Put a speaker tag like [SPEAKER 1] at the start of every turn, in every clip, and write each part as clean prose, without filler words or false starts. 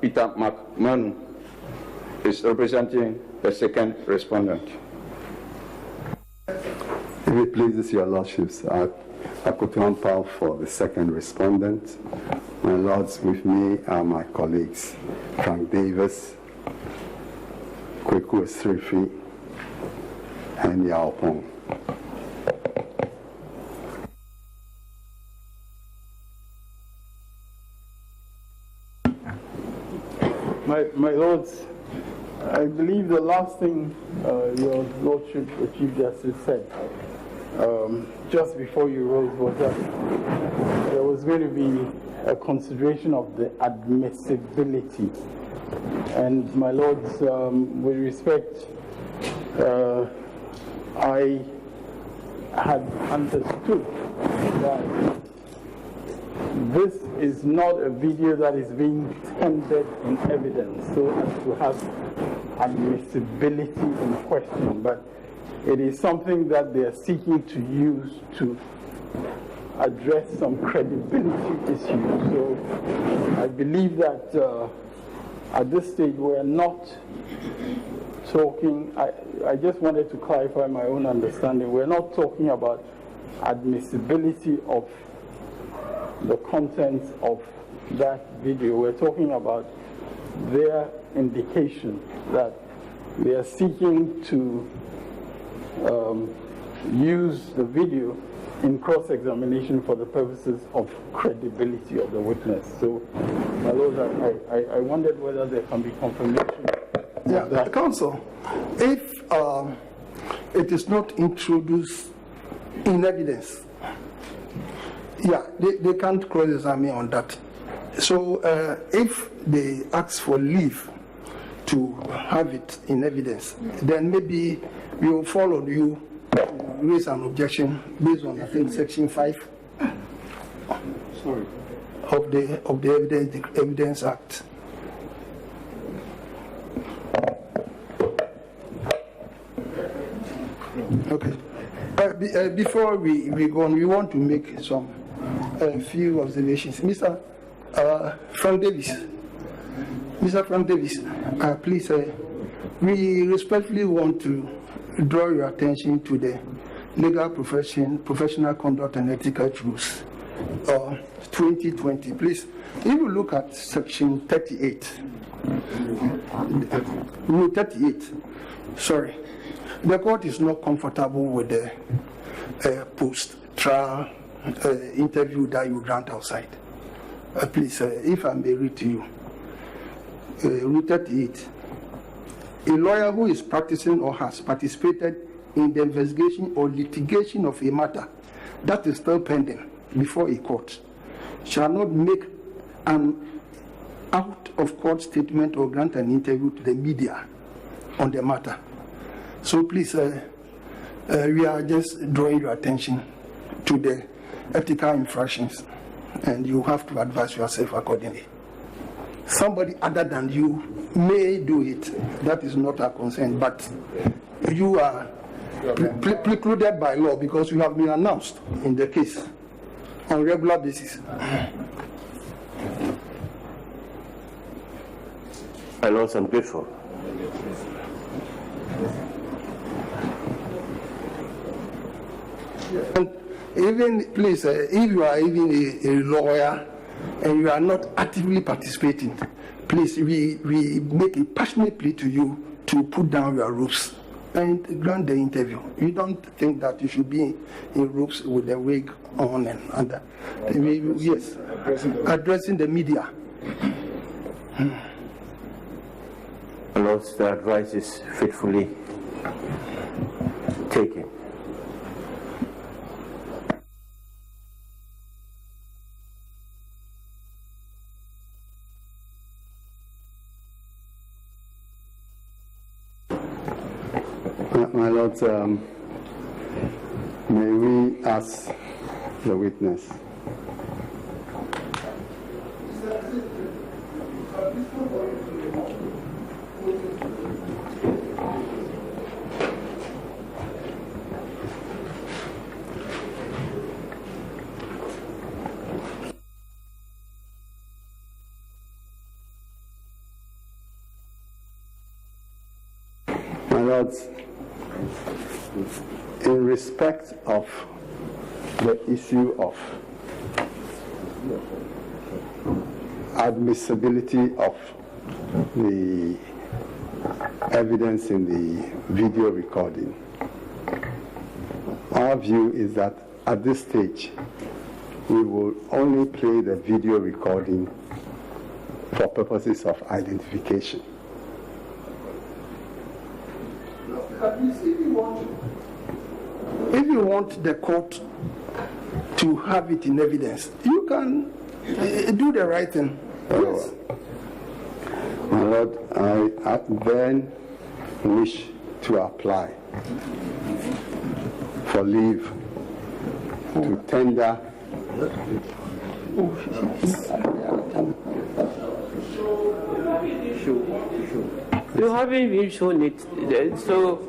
[SPEAKER 1] Peter McMahon is representing the second respondent.
[SPEAKER 2] If it pleases your lordships, I put one power for the second respondent. My lords, with me are my colleagues Frank Davis, Kweku Esrifi, and Yao Pong.
[SPEAKER 3] My lords, I believe the last thing your lordship, the Chief Justice, said just before you rose was that there was going to be a consideration of the admissibility. And my lords, with respect, I had understood that this is not a video that is being tendered in evidence so as to have admissibility in question, but it is something that they are seeking to use to address some credibility issues. So I believe that at this stage we're not talking, I just wanted to clarify my own understanding, we're not talking about admissibility of the contents of that video. We're talking about their indication that they are seeking to use the video in cross-examination for the purposes of credibility of the witness. So, my lord, I wondered whether there can be confirmation.
[SPEAKER 4] Yeah, counsel, if it is not introduced in evidence, yeah, they can't cross-examine on that. So if they ask for leave to have it in evidence, then maybe we will follow you, raise an objection based on, I think, Section 5 of the Evidence Act. Okay. Before we go on, we want to make some few observations. Mr. Frank Davis. Mr. Frank Davis, please, we respectfully want to draw your attention to the legal professional conduct and ethical rules 2020. Please, if you look at section 38, rule 38, sorry, the court is not comfortable with the post-trial interview that you grant outside. Please, if I may read to you, rule 38. A lawyer who is practicing or has participated in the investigation or litigation of a matter that is still pending before a court shall not make an out-of-court statement or grant an interview to the media on the matter. So please, we are just drawing your attention to the ethical infractions, and you have to advise yourself accordingly. Somebody other than you may do it. That is not our concern, but you are precluded by law because you have been announced in the case on a regular basis.
[SPEAKER 5] My lords, I'm grateful.
[SPEAKER 4] And even, please, if you are even a lawyer and you are not actively participating, please, we make a passionate plea to you to put down your robes and grant the interview. You don't think that you should be in robes with the wig on and under. Yes, addressing the media.
[SPEAKER 5] My lords, the advice is faithfully taken.
[SPEAKER 2] My lords, may we ask the witness? My Lords, in respect of the issue of admissibility of the evidence in the video recording, our view is that at this stage we will only play the video recording for purposes of identification.
[SPEAKER 4] If you want the court to have it in evidence, you can do the right thing. Yes.
[SPEAKER 2] My Lord, I then wish to apply for leave to tender
[SPEAKER 5] You haven't even shown it, so...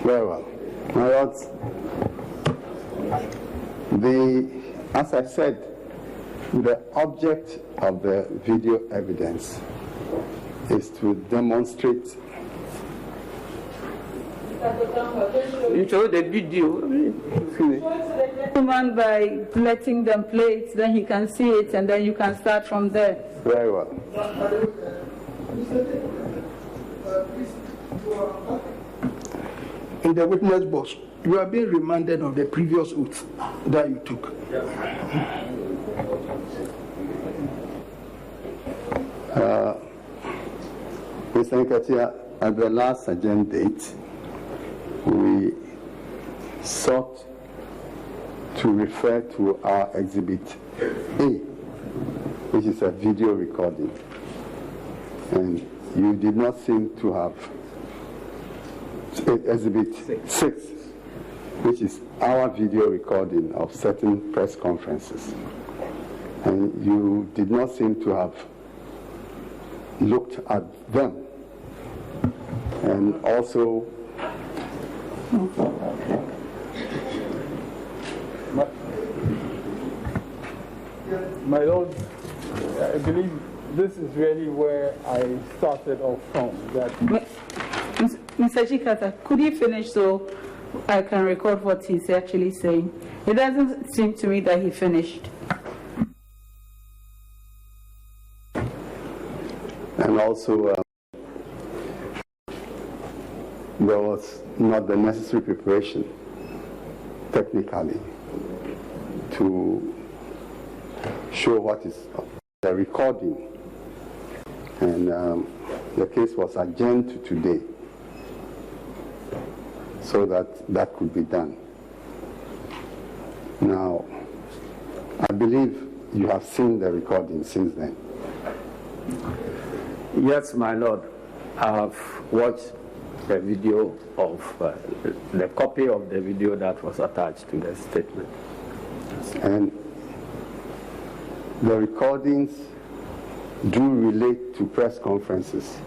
[SPEAKER 2] Very well. My Lords, as I said, the object of the video evidence is to demonstrate.
[SPEAKER 5] You show the video.
[SPEAKER 6] By letting them play it, then he can see it, and then you can start from there.
[SPEAKER 2] Very well.
[SPEAKER 4] In the witness box, you are being reminded of the previous oath that you took.
[SPEAKER 2] Mr. Nketia, at the last agenda date, we sought to refer to our Exhibit A, which is a video recording. And you did not seem to have Exhibit 6, which is our video recording of certain press conferences. And you did not seem to have looked at them. And also,
[SPEAKER 3] my Lord, I believe this is really where I started off from. That
[SPEAKER 6] Mr. Chikata, could you finish so I can record what he's actually saying? It doesn't seem to me that he finished.
[SPEAKER 2] and also there was not the necessary preparation technically to show what is the recording, and the case was adjourned to today so that that could be done. Now, I believe you have seen the recording since then.
[SPEAKER 5] Yes, my Lord. I have watched the video of the copy of the video that was attached to the statement.
[SPEAKER 2] And the recordings do relate to press conferences.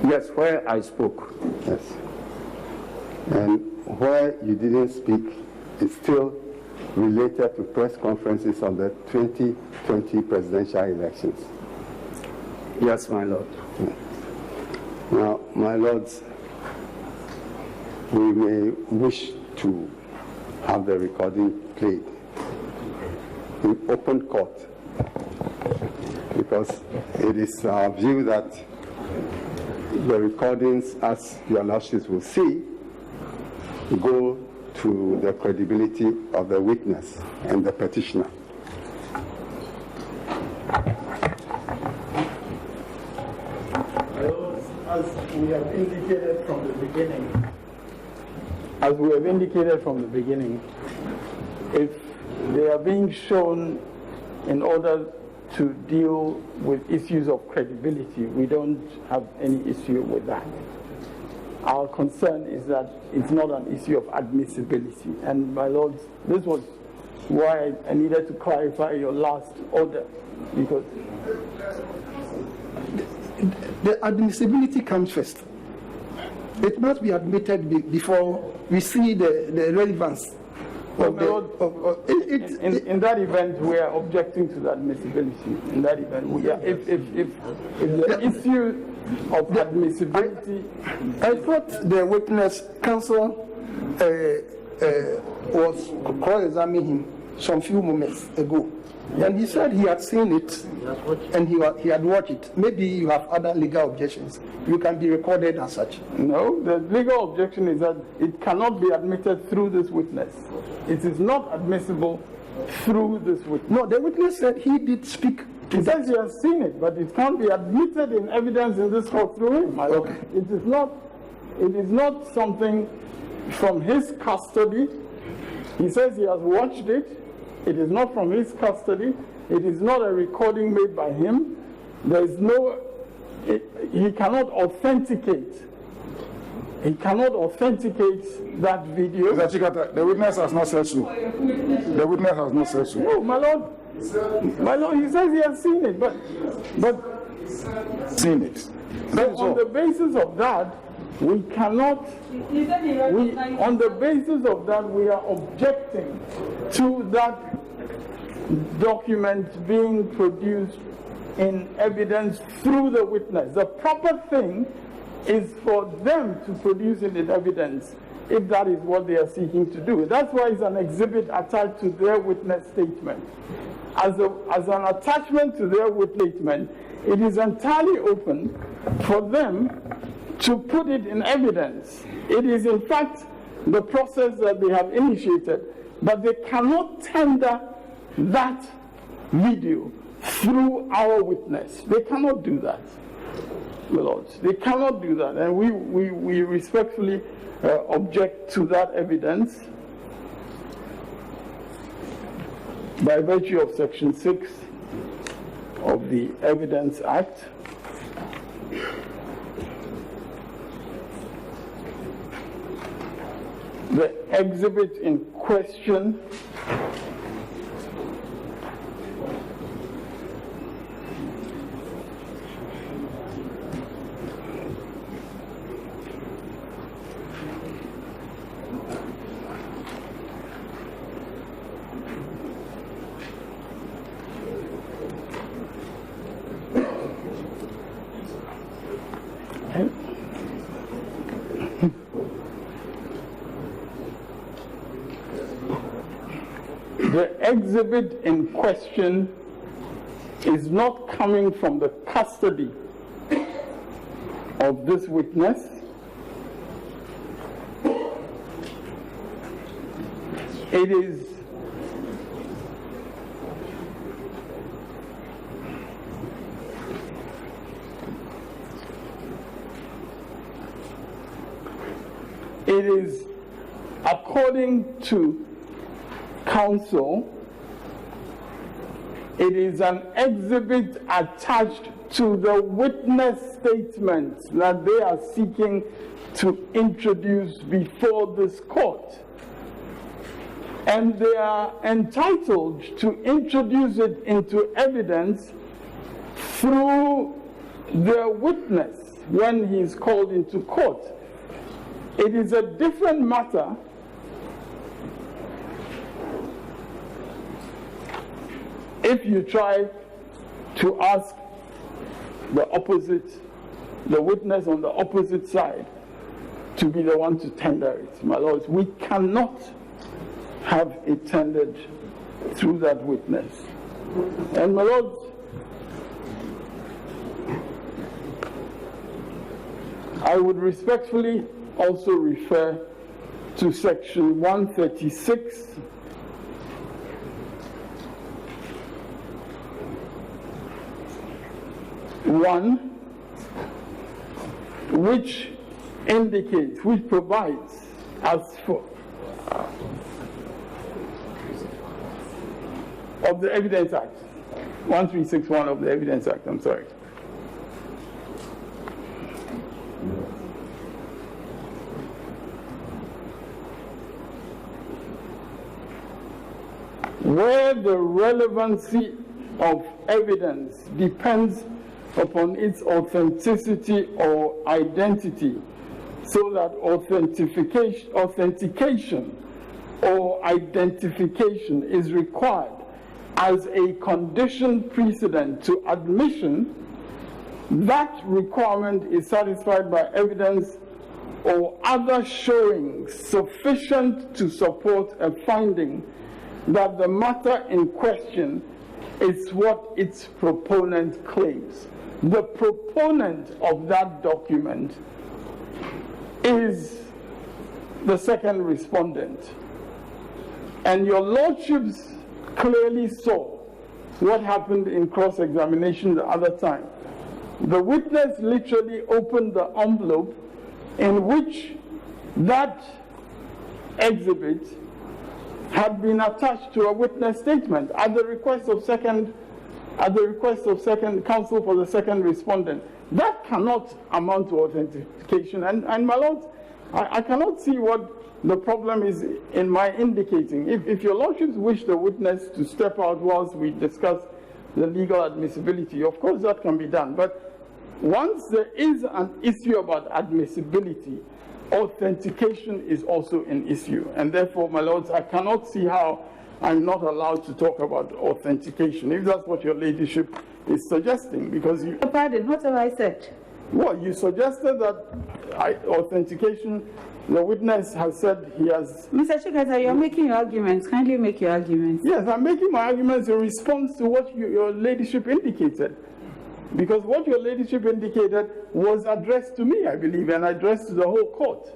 [SPEAKER 5] Yes, where I spoke.
[SPEAKER 2] Yes. And where you didn't speak is still related to press conferences on the 2020 presidential elections.
[SPEAKER 5] Yes, my Lord.
[SPEAKER 2] Now, my lords, we may wish to have the recording played in open court, because it is our view that the recordings, as your lordships will see, go to the credibility of the witness and the petitioner.
[SPEAKER 3] As we have indicated from the beginning, if they are being shown in order to deal with issues of credibility, we don't have any issue with that. Our concern is that it's not an issue of admissibility. And my lords, this was why I needed to clarify your last order, because
[SPEAKER 4] the admissibility comes first. It must be admitted before we see the relevance of
[SPEAKER 3] in that event, we are objecting to the admissibility. In that event, we are, if the issue of admissibility.
[SPEAKER 4] I thought the witness counsel was cross-examining him some few moments ago, and he said he had seen it and he had watched it. Maybe you have other legal objections. You can be recorded as such.
[SPEAKER 3] No, the legal objection is that it cannot be admitted through this witness. It is not admissible through this witness.
[SPEAKER 4] No, the witness said he did speak.
[SPEAKER 3] He says he has seen it, but it can't be admitted in evidence in this court through him.
[SPEAKER 4] Okay.
[SPEAKER 3] It is not something from his custody. He says he has watched it. It is not from his custody. It is not a recording made by him. There is no. He cannot authenticate. He cannot authenticate that video.
[SPEAKER 7] Mr. Chikata, the witness has not said so. The witness has not said so.
[SPEAKER 3] No, my lord, he says he has seen it, but
[SPEAKER 7] Seen it.
[SPEAKER 3] so on the basis of that, we cannot. On the basis of that, we are objecting to that document being produced in evidence through the witness. The proper thing is for them to produce it in evidence if that is what they are seeking to do. That's why it's an exhibit attached to their witness statement. As an attachment to their witness statement, it is entirely open for them to put it in evidence. It is in fact the process that they have initiated, but they cannot tender that video through our witness. They cannot do that, my lords. They cannot do that, and we respectfully object to that evidence by virtue of Section 6 of the Evidence Act. The exhibit in question is not coming from the custody of this witness. It is according to counsel, it is an exhibit attached to the witness statements that they are seeking to introduce before this court. And they are entitled to introduce it into evidence through their witness when he is called into court. It is a different matter if you try to ask the witness on the opposite side to be the one to tender it. My lords, we cannot have it tendered through that witness. And my lords, I would respectfully also refer to Section 136 which indicates, which provides as for of the Evidence Act, 1361 of the Evidence Act, I'm sorry. Where the relevancy of evidence depends upon its authenticity or identity, so that authentication or identification is required as a condition precedent to admission, that requirement is satisfied by evidence or other showings sufficient to support a finding that the matter in question is what its proponent claims. The proponent of that document is the second respondent. And your lordships clearly saw what happened in cross-examination the other time. The witness literally opened the envelope in which that exhibit had been attached to a witness statement at the request of second counsel for the second respondent. That cannot amount to authentication. And my lord, I cannot see what the problem is in my indicating. If your lordships wish the witness to step out whilst we discuss the legal admissibility, of course that can be done. But once there is an issue about admissibility, authentication is also an issue. And therefore, my lords, I cannot see how I'm not allowed to talk about authentication, if that's what your ladyship is suggesting, because you...
[SPEAKER 6] Pardon, what have I said?
[SPEAKER 3] Well, you suggested that authentication, the witness has said he has...
[SPEAKER 6] Mr. Chikata, you're making your arguments. Kindly make your arguments.
[SPEAKER 3] Yes, I'm making my arguments in response to what your ladyship indicated. Because what your ladyship indicated was addressed to me, I believe, and addressed to the whole court.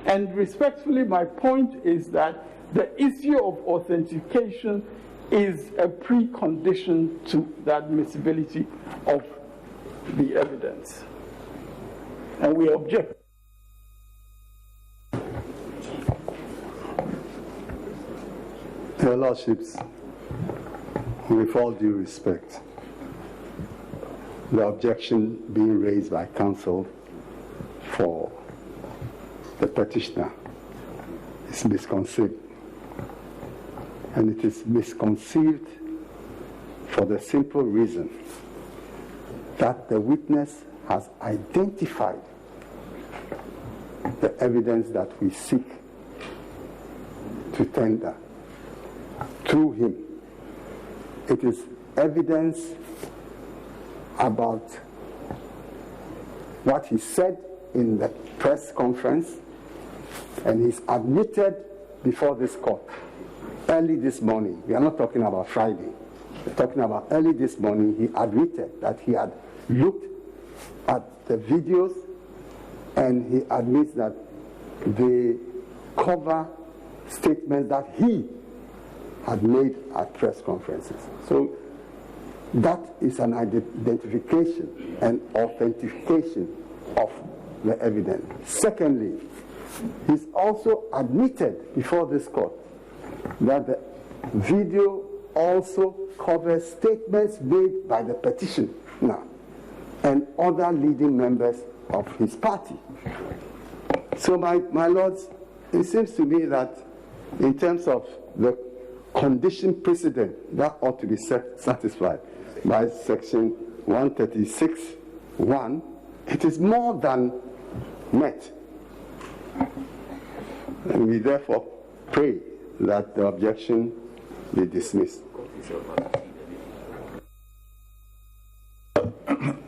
[SPEAKER 3] And respectfully, my point is that the issue of authentication is a precondition to the admissibility of the evidence. And we object.
[SPEAKER 2] Your lordships, with all due respect, the objection being raised by counsel for the petitioner is misconceived. And it is misconceived for the simple reason that the witness has identified the evidence that we seek to tender through him. It is evidence about what he said in the press conference, and he's admitted before this court early this morning. We are not talking about Friday. We're talking about early this morning. He admitted that he had looked at the videos, and he admits that they cover statements that he had made at press conferences. So that is an identification and authentication of the evidence. Secondly, he's also admitted before this court that the video also covers statements made by the petitioner and other leading members of his party. So my lords, it seems to me that in terms of the condition precedent, that ought to be satisfied by section 136(1), it is more than met. And we therefore pray that the objection be dismissed.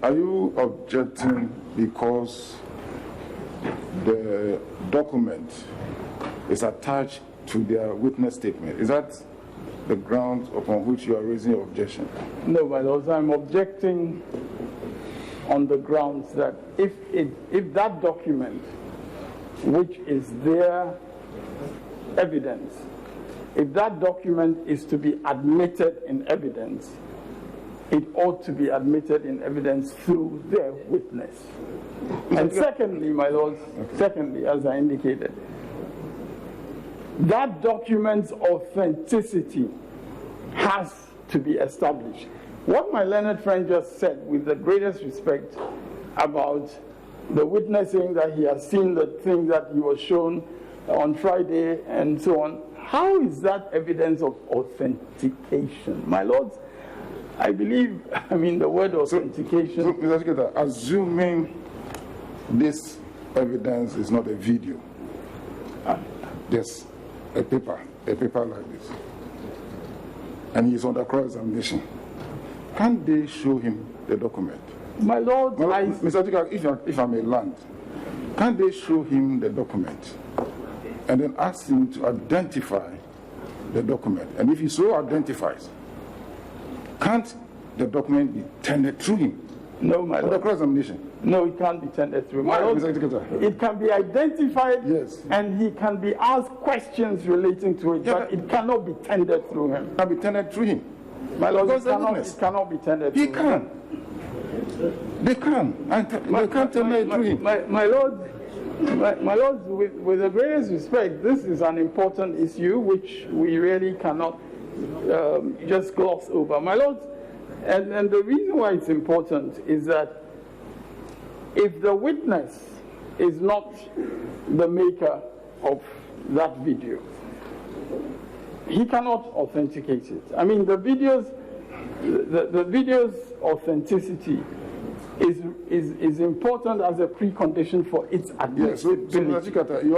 [SPEAKER 7] Are you objecting because the document is attached to their witness statement? Is that the grounds upon which you are raising your objection?
[SPEAKER 3] No, my lords, I'm objecting on the grounds that if that document, which is their evidence, if that document is to be admitted in evidence, it ought to be admitted in evidence through their witness. And secondly, my lords, secondly, as I indicated, that document's authenticity has to be established. What my learned friend just said, with the greatest respect, about the witness saying that he has seen the thing that he was shown on Friday and so on, how is that evidence of authentication? My lords, I believe, the word authentication...
[SPEAKER 7] So Mr. Secretary, assuming this evidence is not a video, just a paper like this, and he's under cross-examination, can't they show him the document?
[SPEAKER 3] My Lord,
[SPEAKER 7] Mr. Speaker, if I may land, can't they show him the document and then ask him to identify the document? And if he so identifies, can't the document be tendered through him?
[SPEAKER 3] No, my Lord.
[SPEAKER 7] Under cross-examination?
[SPEAKER 3] No, it can't be tendered through.
[SPEAKER 7] Why,
[SPEAKER 3] My Lord,
[SPEAKER 7] Mr. Speaker?
[SPEAKER 3] it can be identified,
[SPEAKER 7] Yes.
[SPEAKER 3] and he can be asked questions relating to it,
[SPEAKER 7] Yeah,
[SPEAKER 3] but it cannot be tendered through him.
[SPEAKER 7] Can be tendered through him.
[SPEAKER 3] My Lord,
[SPEAKER 7] Because
[SPEAKER 3] it
[SPEAKER 7] witness.
[SPEAKER 3] cannot be tendered
[SPEAKER 7] He
[SPEAKER 3] through him.
[SPEAKER 7] can. They can. They can't tender it through him.
[SPEAKER 3] My Lord, with the greatest respect, this is an important issue which we really cannot just gloss over. My Lord, and the reason why it's important is that if the witness is not the maker of that video, he cannot authenticate it. I mean, the video's authenticity is important as a precondition for its admissibility.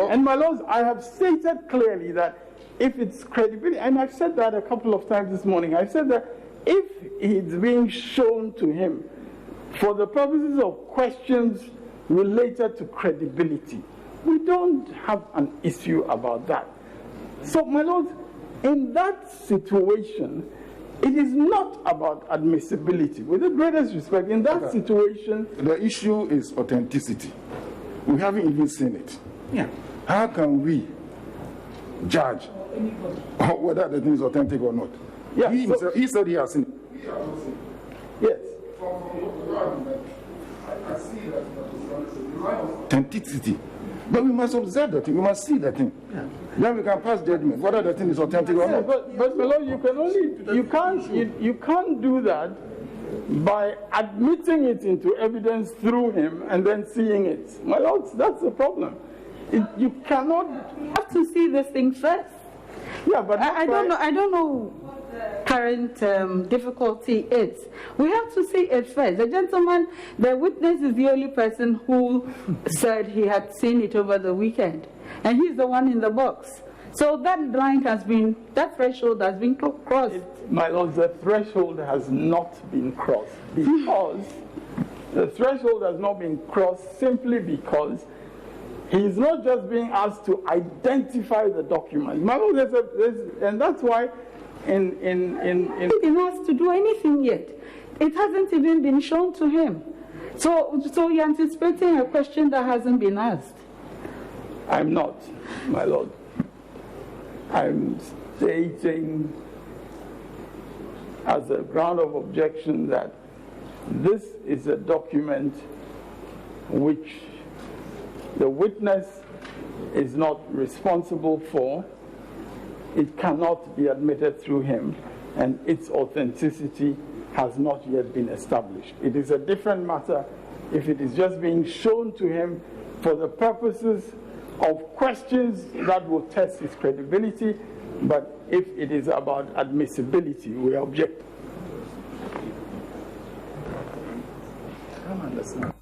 [SPEAKER 3] And my Lords, I have stated clearly that if it's credibility, and I've said that a couple of times this morning, I've said that if it's being shown to him for the purposes of questions related to credibility, we don't have an issue about that. So, my Lords, in that situation, it is not about admissibility. With the greatest respect, in that situation...
[SPEAKER 7] The issue is authenticity. We haven't even seen it.
[SPEAKER 3] Yeah.
[SPEAKER 7] How can we judge whether the thing is authentic or not?
[SPEAKER 3] Yeah,
[SPEAKER 7] He said he has seen it.
[SPEAKER 3] Yes.
[SPEAKER 7] Authenticity. But we must observe the thing. We must see the thing. Yeah. Then we can pass judgment whether the thing is authentic or not.
[SPEAKER 3] But my Lord, you can't do that by admitting it into evidence through him and then seeing it. My Lord, that's the problem. You cannot
[SPEAKER 6] have to see this thing first.
[SPEAKER 3] Yeah, but
[SPEAKER 6] I don't know current difficulty is. We have to see it first. The gentleman, the witness, is the only person who said he had seen it over the weekend, and he's the one in the box. So that line has been, that threshold has been crossed.
[SPEAKER 3] My Lord, the threshold has not been crossed because the threshold has not been crossed simply because he's not just being asked to identify the document. My Lord, and that's why he
[SPEAKER 6] didn't ask to do anything yet. It hasn't even been shown to him. So you're anticipating a question that hasn't been asked.
[SPEAKER 3] I'm not, my Lord. I'm stating as a ground of objection that this is a document which the witness is not responsible for. It cannot be admitted through him, and its authenticity has not yet been established. It is a different matter if it is just being shown to him for the purposes of questions that will test his credibility, but if it is about admissibility, we object. I don't understand.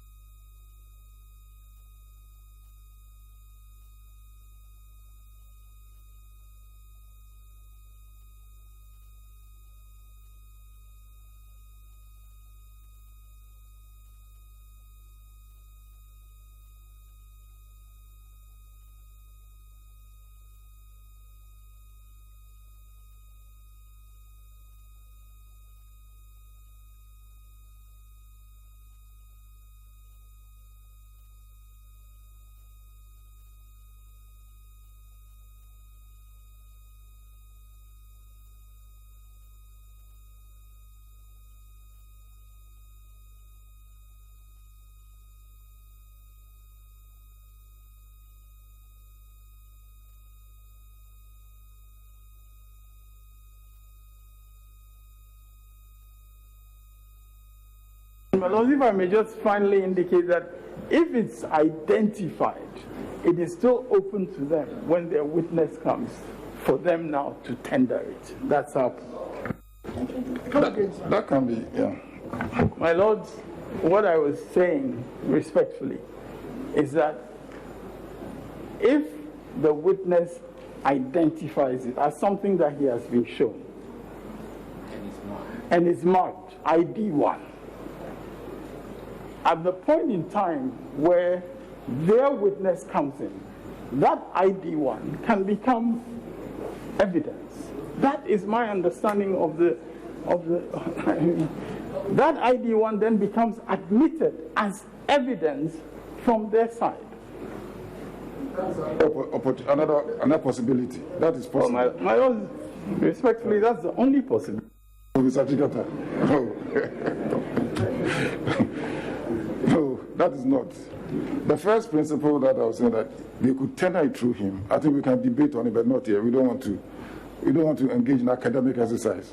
[SPEAKER 3] My Lord, if I may just finally indicate that if it's identified, it is still open to them when their witness comes for them now to tender it. That's our...
[SPEAKER 7] That can be, yeah.
[SPEAKER 3] My Lord, what I was saying respectfully is that if the witness identifies it as something that he has been shown. And it's marked ID1. At the point in time where their witness comes in, that ID1 can become evidence. That is my understanding of the that ID1 then becomes admitted as evidence from their side.
[SPEAKER 7] Another possibility. That is possible.
[SPEAKER 3] Well, my Lord, respectfully, that's the only possibility.
[SPEAKER 7] Mr. Chikata. No, that is not. The first principle that I was saying that they could tender it through him. I think we can debate on it, but not here. We don't want to engage in academic exercise.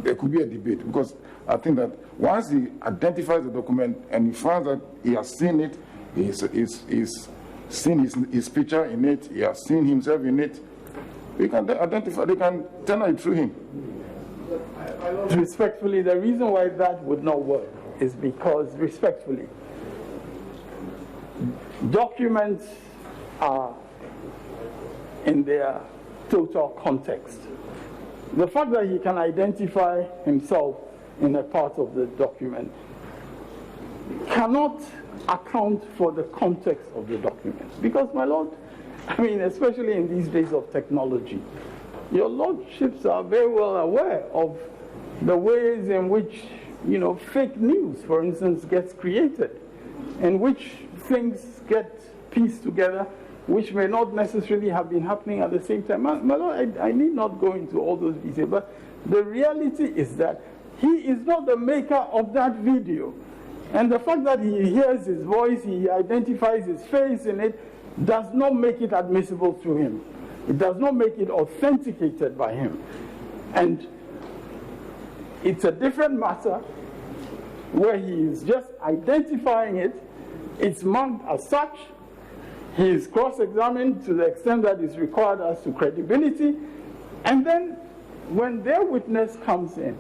[SPEAKER 7] There could be a debate because I think that once he identifies the document and he finds that he has seen it, he's seen his picture in it, he has seen himself in it, they can identify, they can tender it through him.
[SPEAKER 3] Respectfully, the reason why that would not work is because, respectfully, documents are in their total context. The fact that he can identify himself in a part of the document cannot account for the context of the document. Because, my Lord, I mean, especially in these days of technology, your lordships are very well aware of the ways in which, fake news, for instance, gets created, in which things get pieced together, which may not necessarily have been happening at the same time. My Lord, I need not go into all those details, but the reality is that he is not the maker of that video. And the fact that he hears his voice, he identifies his face in it, does not make it admissible to him. It does not make it authenticated by him. And it's a different matter where he is just identifying it. It's marked as such. He is cross-examined to the extent that is required as to credibility. And then when their witness comes in,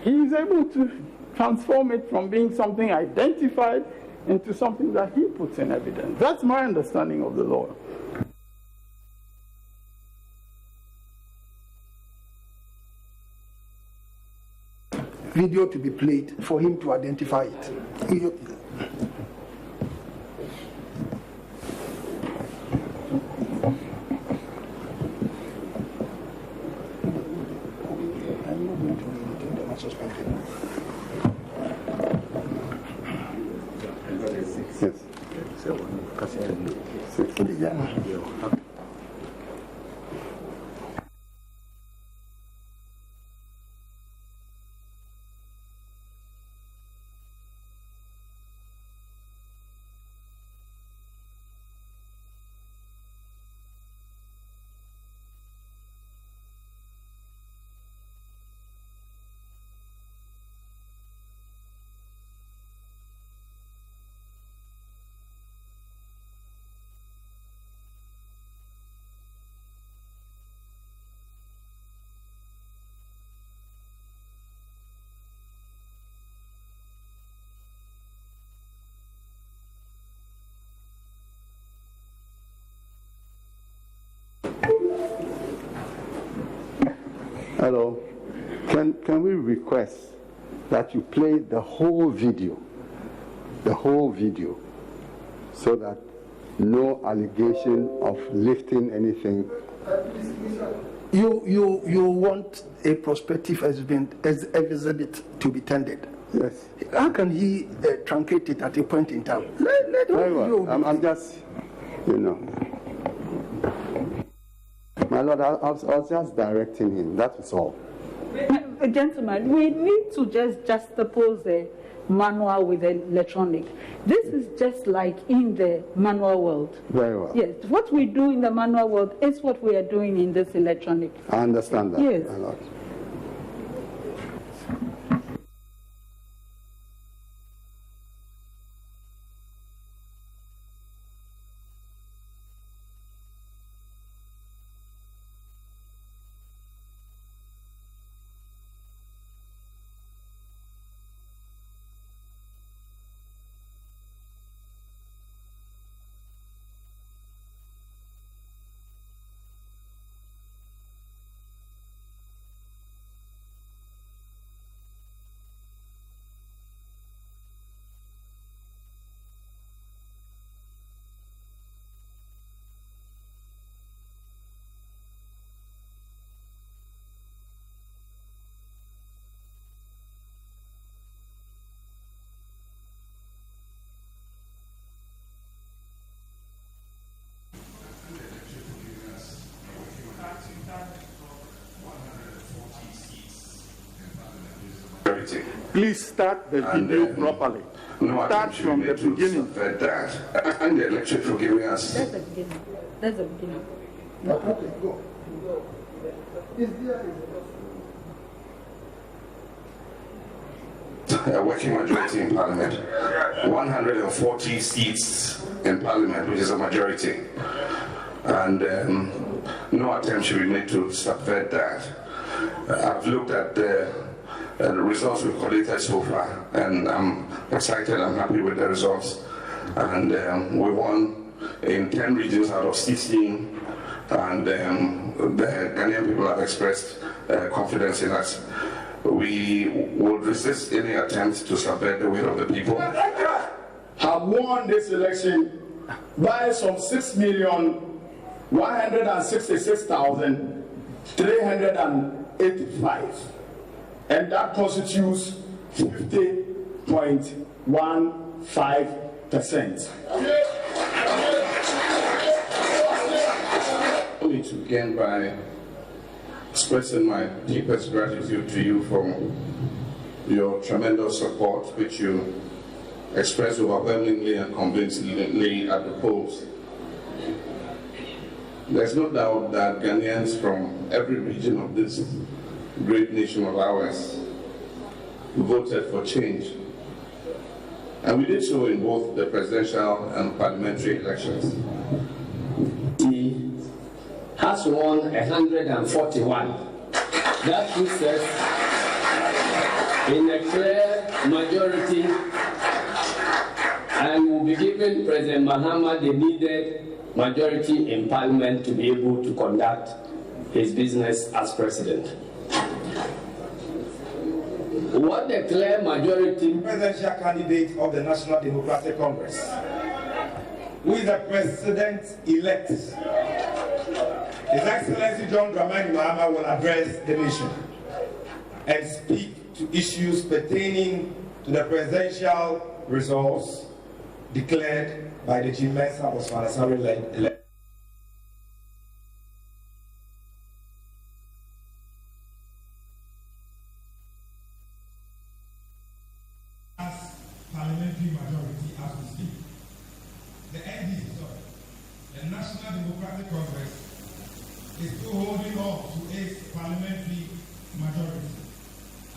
[SPEAKER 3] he is able to transform it from being something identified into something that he puts in evidence. That's my understanding of the law.
[SPEAKER 4] Video to be played for him to identify it.
[SPEAKER 2] Hello. Can we request that you play the whole video, so that no allegation of lifting anything?
[SPEAKER 4] You want a prospective exhibit to be tendered?
[SPEAKER 2] Yes.
[SPEAKER 4] How can he truncate it at a point in time? Let
[SPEAKER 2] Very well. I'm just, My Lord, I was just directing him. That was all.
[SPEAKER 6] Gentlemen, we need to just juxtapose the manual with the electronic. This is just like in the manual world.
[SPEAKER 2] Very well.
[SPEAKER 6] Yes, what we do in the manual world is what we are doing in this electronic.
[SPEAKER 2] I understand that,
[SPEAKER 6] yes.
[SPEAKER 2] My Lord.
[SPEAKER 3] Please start the video properly. Start from the beginning.
[SPEAKER 8] That and the lecture for giving us.
[SPEAKER 6] That's the beginning. That's the beginning.
[SPEAKER 4] Okay, go.
[SPEAKER 8] A working majority in Parliament, 140 seats in Parliament, which is a majority, and no attempt should be made to subvert that. I've looked at the results we've collected so far, and I'm excited. I'm happy with the results, and we won in 10 regions out of 16, and the Ghanaian people have expressed confidence in us. We will resist any attempt to subvert the will of the people.
[SPEAKER 9] Have won this election by some 6,166,385, and that constitutes 50.15%.
[SPEAKER 8] Only to begin by expressing my deepest gratitude to you for your tremendous support, which you expressed overwhelmingly and convincingly at the polls. There's no doubt that Ghanaians from every region of this great nation of ours voted for change. And we did so in both the presidential and parliamentary elections.
[SPEAKER 10] He has won 141. That puts us in a clear majority and will be giving President Mahama the needed majority in Parliament to be able to conduct his business as president. What the clear majority
[SPEAKER 11] presidential candidate of the National Democratic Congress, who is the president-elect, His Excellency John Dramani Mahama, will address the nation and speak to issues pertaining to the presidential results declared by the G-Mensa Osman-Asari election.
[SPEAKER 12] Parliamentary majority as we speak. The NDC, the National Democratic Congress, is still holding on to its parliamentary majority,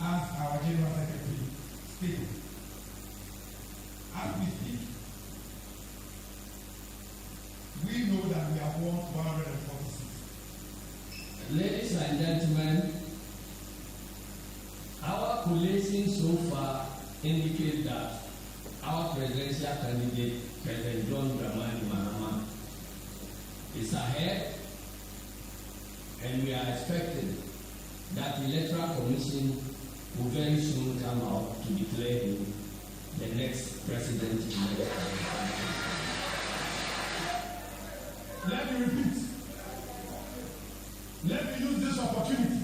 [SPEAKER 12] as our General Secretary stated. As we speak, we know that we have won 146.
[SPEAKER 10] Ladies and gentlemen, our collation so far indicates that our presidential candidate, President John Dramani Mahama, is ahead, and we are expecting that the Electoral Commission will very soon come out to declare him the next president-elect.
[SPEAKER 12] Let me repeat. Let me use this opportunity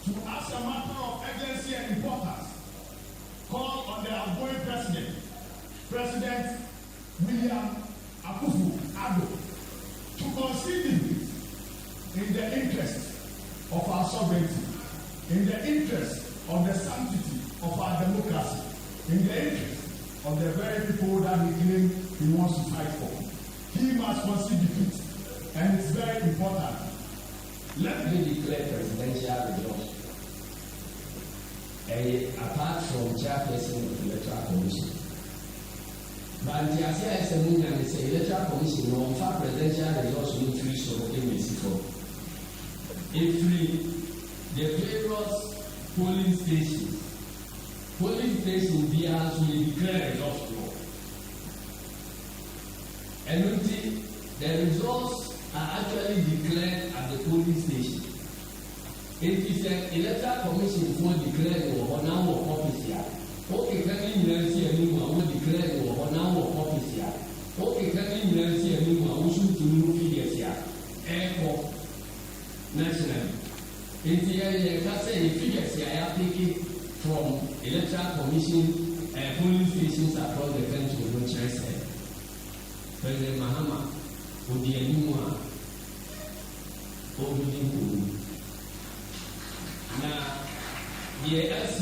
[SPEAKER 12] to ask a matter of urgency and importance. Call on the outgoing president, President William Akufo-Addo, to concede in the interest of our sovereignty, in the interest of the sanctity of our democracy, in the interest of the very people that he claims he wants to fight for. He must concede defeat, and it's very important.
[SPEAKER 10] Let me declare presidential results. Apart from chairperson of the Electoral Commission. But the Electoral Commission no presidential results in 3 so in Mexico. If the various polling stations will declare results now. And the results are actually declared at the polling station. It is the Electoral Commission who declared or now office here. Okay, can you see anyone who declared or now office here? Okay, can you see anyone who should do figures here? Airport nationally. In the area, figures here are taken from Electoral Commission polling stations across the country, which I said. President Mahama, Odiyanimwa, Obidinku. Now, the LC,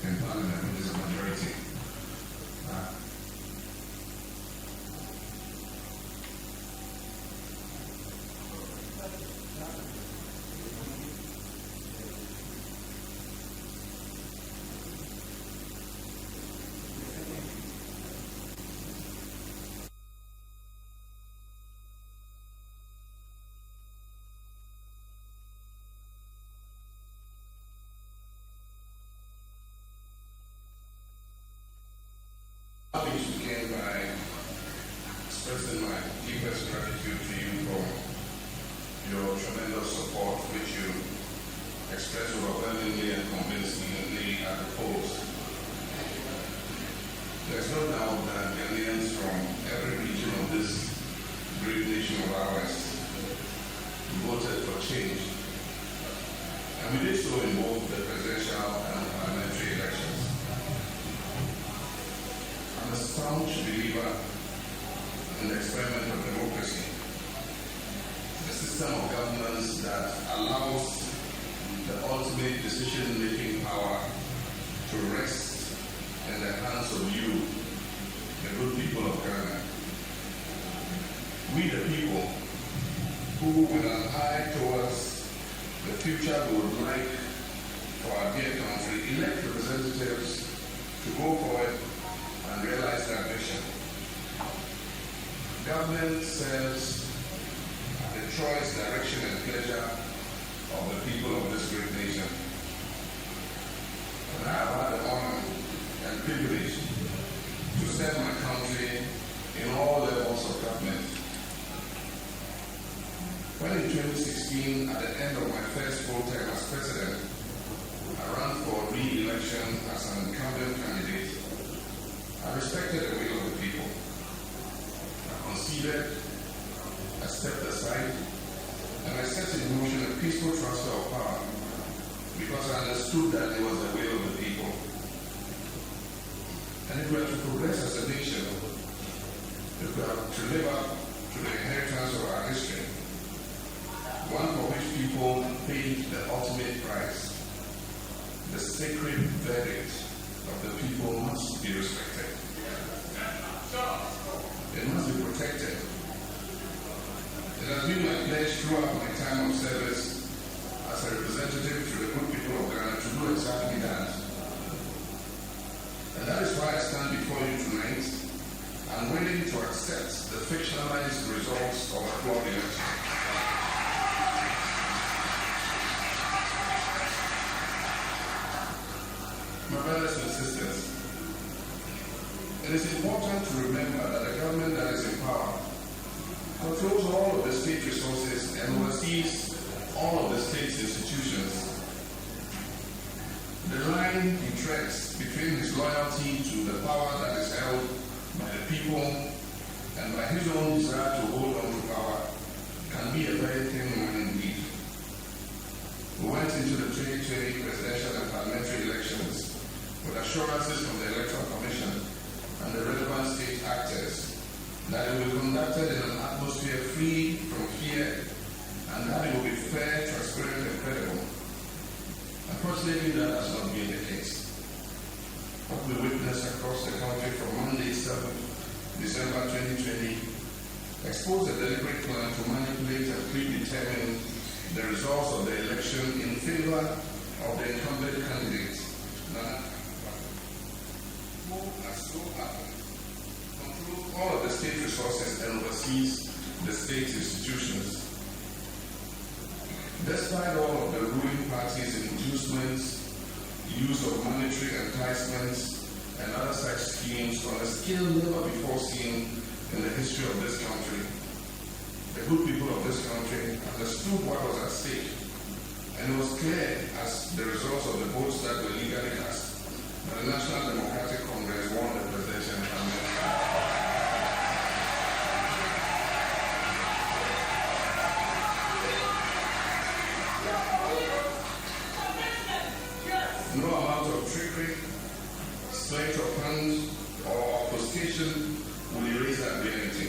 [SPEAKER 8] in Parliament, which is a majority. I begin by expressing my deepest gratitude to you for your tremendous support, which you expressed overwhelmingly and convincingly at the polls. There's no doubt that Ghanaians from every region of this great nation of ours voted for change. And we did so in both the presidential and parliamentary elections. I'm a staunch believer in the experiment of democracy, a system of governance that allows the ultimate decision-making power to rest in the hands of you, the good people of Ghana. We the people who, with an eye towards the future we would like for our dear country, elect representatives to go forward and realize that vision. Government serves the choice, direction, and pleasure of the people of this great nation. And I have had the honor and privilege to serve my country in all levels of government. When in 2016, at the end of my first full term as president, I ran for re-election as an incumbent candidate, I respected the will of the people. I conceded, I stepped aside, and I set in motion a peaceful transfer of power because I understood that it was the will of the people. And if we are to progress as a nation, if we are to live up to the inheritance of our history, one for which people paid the ultimate price, the sacred verdict of the people must be respected. It must be protected. It has been my pledge throughout my time of service as a representative to the good people of Ghana to do exactly that. And that is why I stand before you tonight and willing to accept the fictionalized results of a flawed election. My brothers and sisters, it is important to remember that the government that is in power controls all of the state resources and oversees all of the state's institutions. The line he treads between his loyalty to the power that is held by the people and by his own desire to hold on to power can be a very thin line indeed. We went into the 2020 presidential and parliamentary elections with assurances from the Electoral Commission and the relevant state actors that it will be conducted in an atmosphere free from fear and that it will be fair, transparent, and credible. Unfortunately, that has not been the case. What we witnessed across the country from Monday, 7th December 2020, exposed a deliberate plan to manipulate and predetermine the results of the election in favor of the incumbent candidates. Who has so happened controls all of the state resources and oversees the state institutions. Despite all of the ruling parties' inducements, use of monetary enticements, and other such schemes on a scale never before seen in the history of this country, the good people of this country understood what was at stake, and it was clear as the results of the votes that were legally cast that the National Democratic Congress won the presidential primary. No amount of trickery, sleight of hand, or obfuscation will erase that reality.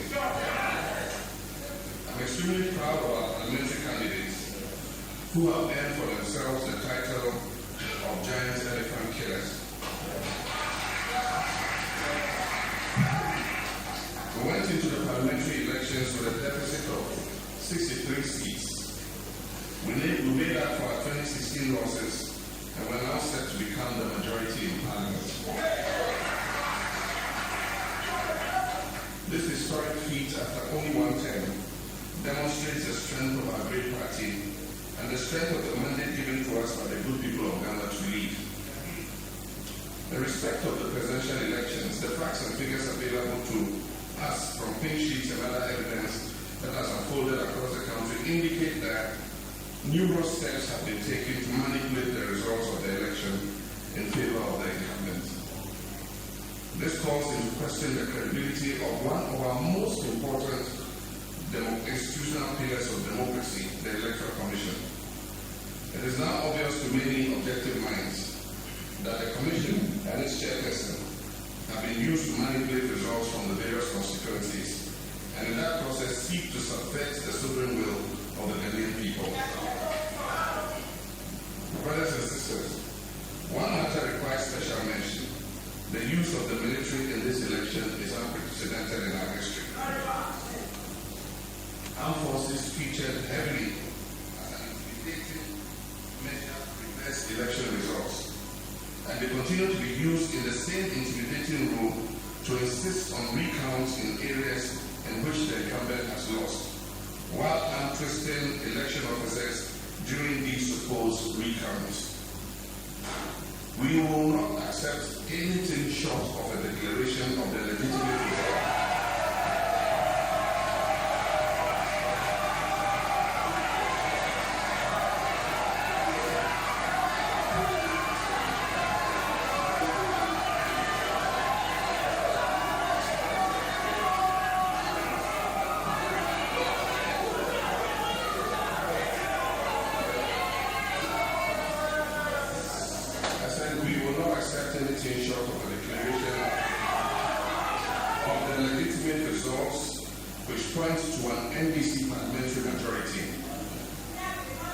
[SPEAKER 8] I'm extremely proud of our parliamentary candidates who have earned for themselves the title of giant elephant killers. elections with a deficit of 63 seats. We made up for our 2016 losses, and we're now set to become the majority in Parliament. This historic feat, after only one term, demonstrates the strength of our great party and the strength of the mandate given to us by the good people of Ghana to lead. In respect of the presidential elections, the facts and figures available to us from pink sheets and other evidence that has unfolded across the country indicate that numerous steps have been taken to manipulate the results of the election in favor of the incumbent. This calls into question the credibility of one of our most important institutional pillars of democracy, the Electoral Commission. It is now obvious to many objective minds that the Commission and its chairperson have been used to manipulate results from the various constituencies, and in that process seek to subvert the sovereign will of the Ghanaian people. Brothers and sisters, one matter requires special mention. The use of the military in this election is unprecedented in our history. Armed forces featured heavily as an intimidating measure to reverse election results, and they continue to be used in the same intimidating role to insist on recounts in areas in which the incumbent has lost, while arm-twisting election officers during these supposed recounts. We will not accept anything short of a declaration of the legitimate result. To an NDC parliamentary majority.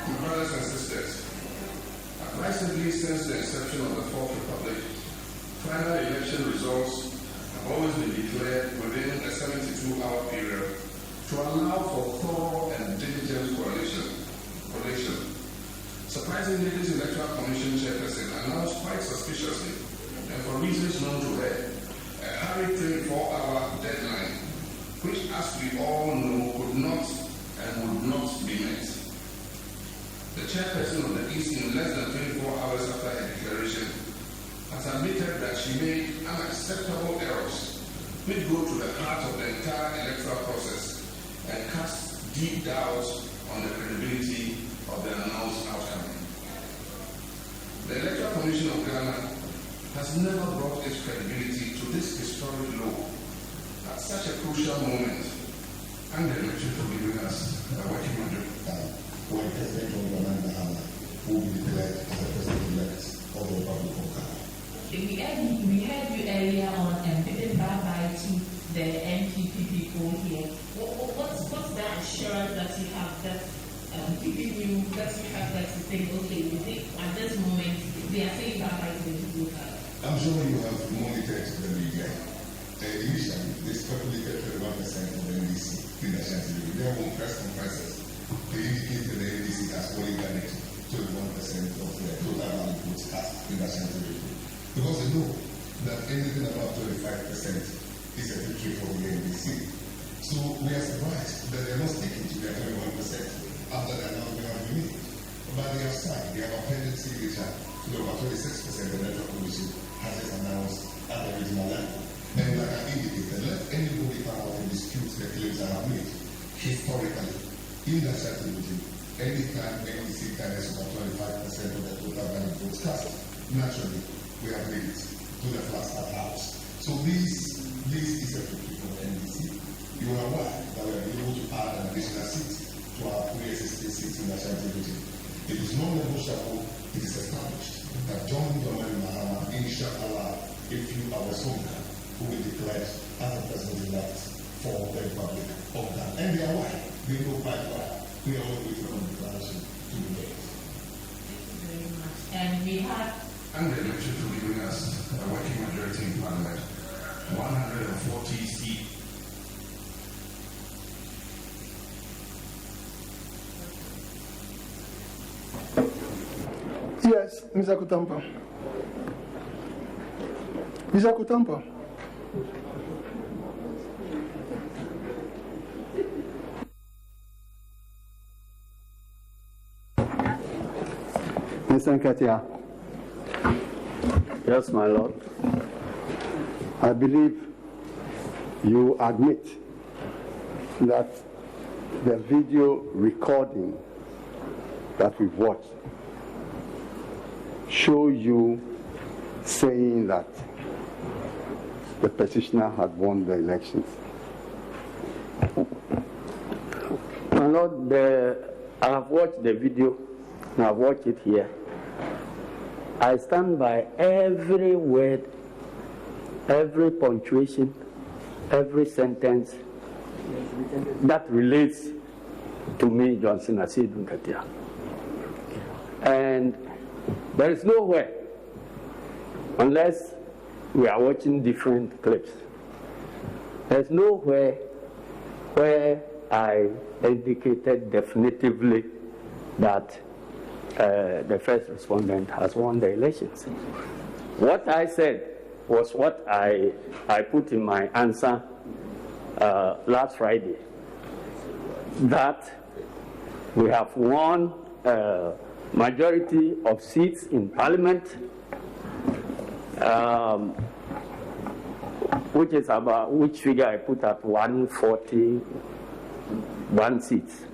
[SPEAKER 8] My brothers and sisters, aggressively since the inception of the Fourth Republic, final election results have always been declared within a 72-hour period to allow for thorough and diligent collation. Surprisingly, this Electoral Commission chairperson announced quite suspiciously, and for reasons known to her, a hurried 24-hour deadline, which, as we all know, could not and would not be met. The chairperson of the East, in less than 24 hours after her declaration, has admitted that she made unacceptable errors which go to the heart of the entire electoral process and cast deep doubts on the credibility of the announced outcome. The Electoral Commission of Ghana has never brought its credibility to this historic low at such a crucial moment, and the election for giving us a working model.
[SPEAKER 13] When President Mahama will be declared as the President-elect of the Republic of Ghana.
[SPEAKER 14] We heard you earlier on and bye to the NPP people here. What's that assurance that you have that giving you that you have that to think, okay, you think at this moment they are saying bye to the people?
[SPEAKER 13] I'm sure you have monitored the media. Initially, they speculated 31% of the NDC in the Ashanti. Their own press conferences, they indicated the NDC has only done it 21% of the total amount of votes cast in the Ashanti. Because they know that anything above 25% is a victory for the NDC. So we are surprised that they are not sticking to their 21% after the announcement has been made. But they have signed, they have appended signature to the over 26% the Electoral Commission has just announced at the regional level. And like I indicated, let anybody come out and dispute the claims that are made. Historically, in the Ashanti region, anytime NDC carries over 25% of the total value votes cast, naturally, we have made it to the Flagstaff House. So this is a victory for the NDC. You are aware that we are able to add an additional seat to our pre-existing seats in the Ashanti region. It is non-negotiable, it is established that John Mahama, inshallah, a few hours from now, will be declared as the President-elect for the Republic of Ghana. And they are aware, they know quite well. We are all waiting on the declaration to be made.
[SPEAKER 14] Thank you very much. And we have...
[SPEAKER 8] And the election for giving us a working majority in Parliament, 140 seats.
[SPEAKER 4] Yes, Mr. Kutampa. Mr. Kutampa.
[SPEAKER 2] Mr. Nketia.
[SPEAKER 5] Yes, my lord.
[SPEAKER 2] I believe you admit that the video recording that we've watched show you saying that the petitioner had won the elections.
[SPEAKER 5] My lord, I have watched the video, and I've watched it here. I stand by every word, every punctuation, every sentence that relates to me, Johnson Asiedu Nketia. And there is nowhere, unless we are watching different clips, there's nowhere where I indicated definitively that the first respondent has won the elections. What I said was what I put in my answer last Friday, that we have won majority of seats in Parliament, which figure I put at 141 seats,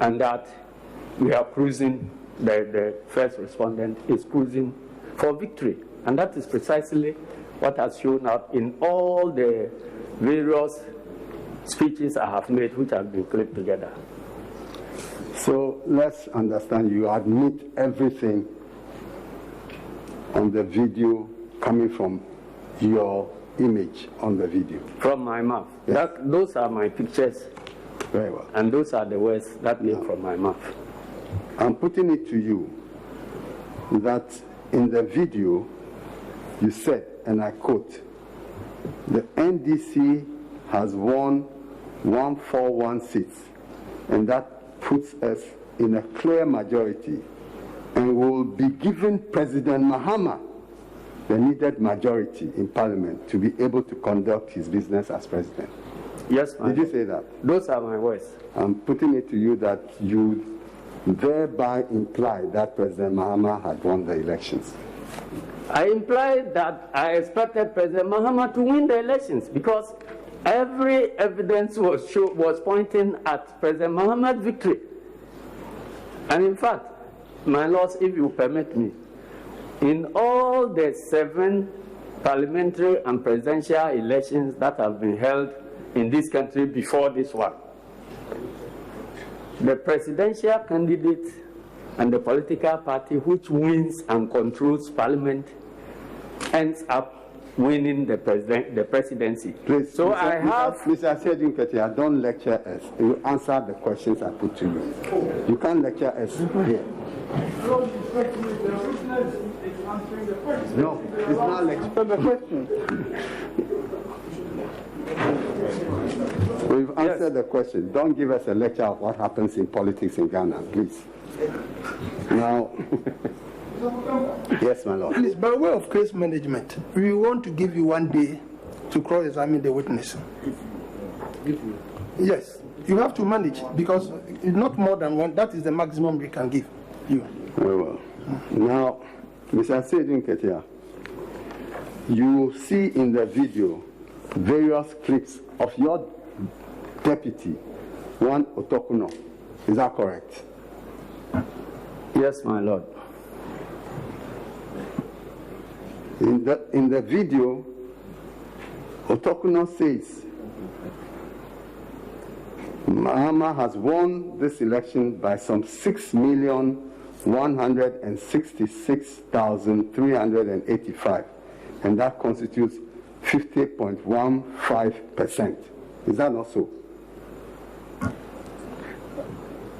[SPEAKER 5] and that we are cruising, the first respondent is cruising for victory. And that is precisely what has shown up in all the various speeches I have made, which have been clipped together.
[SPEAKER 2] So let's understand, you admit everything on the video coming from your image on the video.
[SPEAKER 5] From my mouth. Yes. Those are my pictures.
[SPEAKER 2] Very well.
[SPEAKER 5] And those are the words that came from my mouth.
[SPEAKER 2] I'm putting it to you that in the video you said, and I quote, the NDC has won 141 seats, and that puts us in a clear majority, and will be giving President Mahama the needed majority in Parliament to be able to conduct his business as president.
[SPEAKER 5] Yes, ma'am.
[SPEAKER 2] Did you say that?
[SPEAKER 5] Those are my words.
[SPEAKER 2] I'm putting it to you that you thereby imply that President Mahama had won the elections.
[SPEAKER 5] I implied that I expected President Mahama to win the elections because every evidence was pointing at President Mahama's victory. And in fact, my lords, if you permit me, in all the 7 parliamentary and presidential elections that have been held in this country before this one, the presidential candidate and the political party which wins and controls parliament ends up winning the presidency.
[SPEAKER 2] Please,
[SPEAKER 5] so
[SPEAKER 2] Mr. Asiedu Nketia, don't lecture us. You answer the questions I put to you. You can't lecture us here. No, it's not lecture.
[SPEAKER 4] The question.
[SPEAKER 2] We've answered the question. Don't give us a lecture of what happens in politics in Ghana, please. Now, yes, my lord.
[SPEAKER 4] Please, by way of case management, we want to give you 1 day to cross-examine the witness. Yes, you have to manage because it's not more than 1. That is the maximum we can give you.
[SPEAKER 2] Very well. Now, Mr. Asiedu Nketia, you see in the video various clips of your deputy, one Otokuno. Is that correct?
[SPEAKER 5] Yes, my lord.
[SPEAKER 2] In the video, Otokuno says Mahama has won this election by some 6,166,385, and that constitutes 50.15%. Is that not so?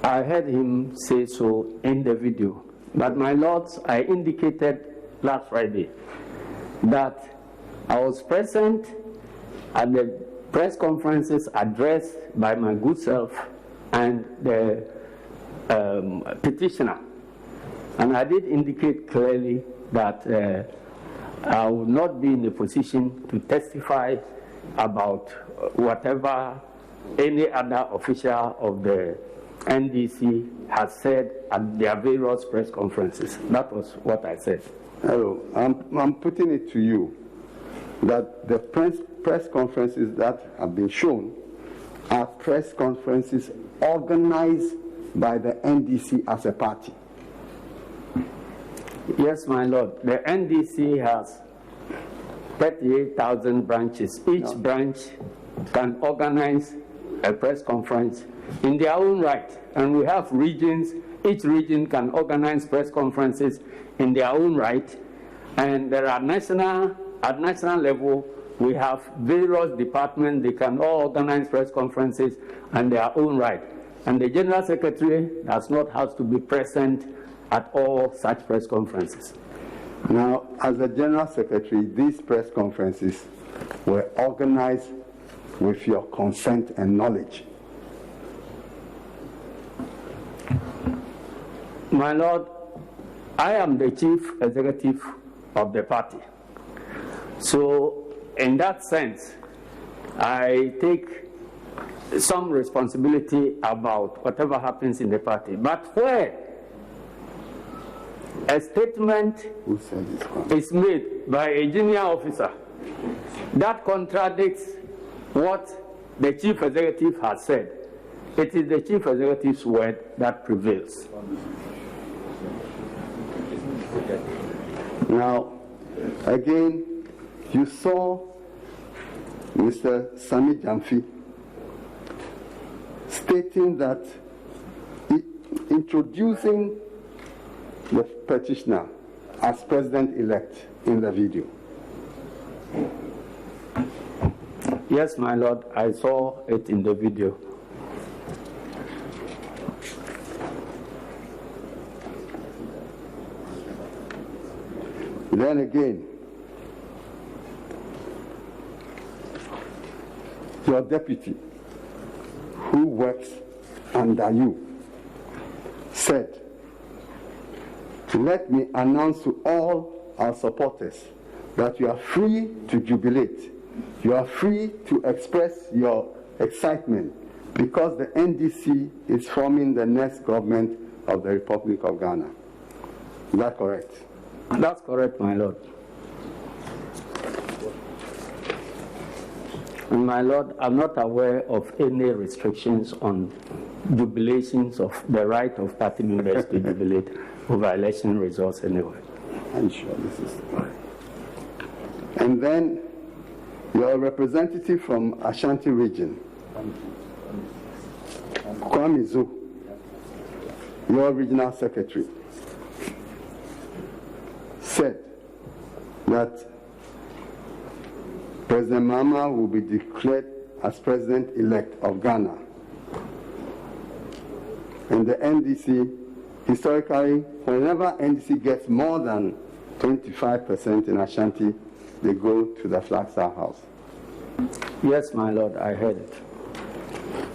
[SPEAKER 5] I heard him say so in the video. But my lords, I indicated last Friday that I was present at the press conferences addressed by my good self and the petitioner. And I did indicate clearly that I will not be in a position to testify about whatever any other official of the NDC has said at their various press conferences. That was what I said.
[SPEAKER 2] Hello, I'm putting it to you that the press conferences that have been shown are press conferences organized by the NDC as a party.
[SPEAKER 5] Yes, my lord. The NDC has 38,000 branches. Each branch can organize a press conference in their own right. And we have regions. Each region can organize press conferences in their own right. And there are at national level, we have various departments. They can all organize press conferences in their own right. And the General Secretary does not have to be present at all such press conferences.
[SPEAKER 2] Now, as the General Secretary, these press conferences were organized with your consent and knowledge.
[SPEAKER 5] My lord, I am the chief executive of the party. So, in that sense, I take some responsibility about whatever happens in the party. But where a statement is made by a junior officer that contradicts what the chief executive has said, it is the chief executive's word that prevails.
[SPEAKER 2] Now, again, you saw Mr. Sami Jamfi stating that introducing the petitioner as president-elect in the video.
[SPEAKER 5] Yes, my lord, I saw it in the video.
[SPEAKER 2] Then again, your deputy, who works under you, said, "Let me announce to all our supporters that you are free to jubilate. You are free to express your excitement because the NDC is forming the next government of the Republic of Ghana." Is that correct?
[SPEAKER 5] That's correct, my lord. And my lord, I'm not aware of any restrictions on jubilations of the right of party members to jubilate over election results anyway.
[SPEAKER 2] I'm sure this is right. And then your representative from Ashanti region, Kwame Zu, your regional secretary, said that President Mahama will be declared as president-elect of Ghana. And the NDC, historically, whenever NDC gets more than 25% in Ashanti, they go to the Flagstaff House.
[SPEAKER 5] Yes, my lord, I heard it.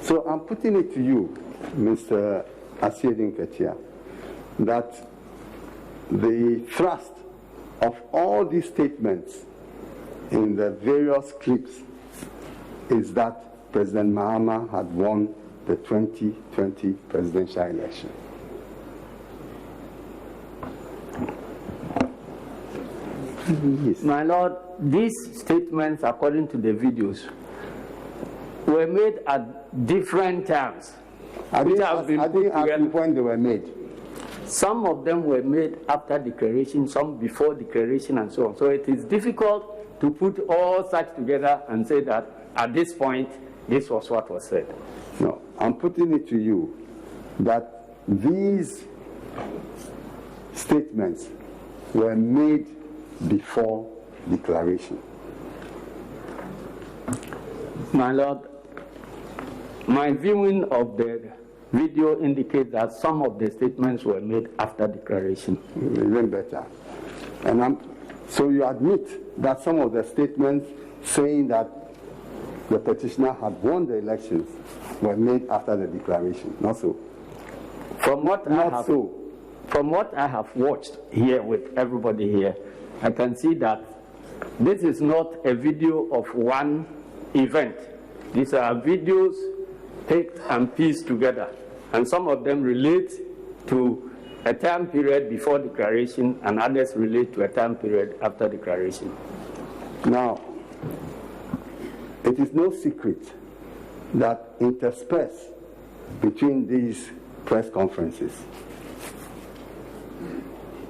[SPEAKER 2] So I'm putting it to you, Mr. Asiedu Nketia, that the thrust of all these statements in the various clips is that President Mahama had won the 2020 presidential election.
[SPEAKER 5] Yes. My lord, these statements, according to the videos, were made at different times.
[SPEAKER 2] I didn't ask you when they were made.
[SPEAKER 5] Some of them were made after declaration, some before declaration, and so on. So it is difficult to put all such together and say that at this point, this was what was said.
[SPEAKER 2] No, I'm putting it to you that these statements were made before declaration.
[SPEAKER 5] My lord, my viewing of the video indicates that some of the statements were made after declaration.
[SPEAKER 2] Even better. And so you admit that some of the statements saying that the petitioner had won the elections were made after the declaration. Not so.
[SPEAKER 5] From what
[SPEAKER 2] Not so.
[SPEAKER 5] from what I have watched here with everybody here, I can see that this is not a video of one event. These are videos picked and pieced together, and some of them relate to a time period before declaration, and others relate to a time period after declaration.
[SPEAKER 2] Now, it is no secret that interspersed between these press conferences,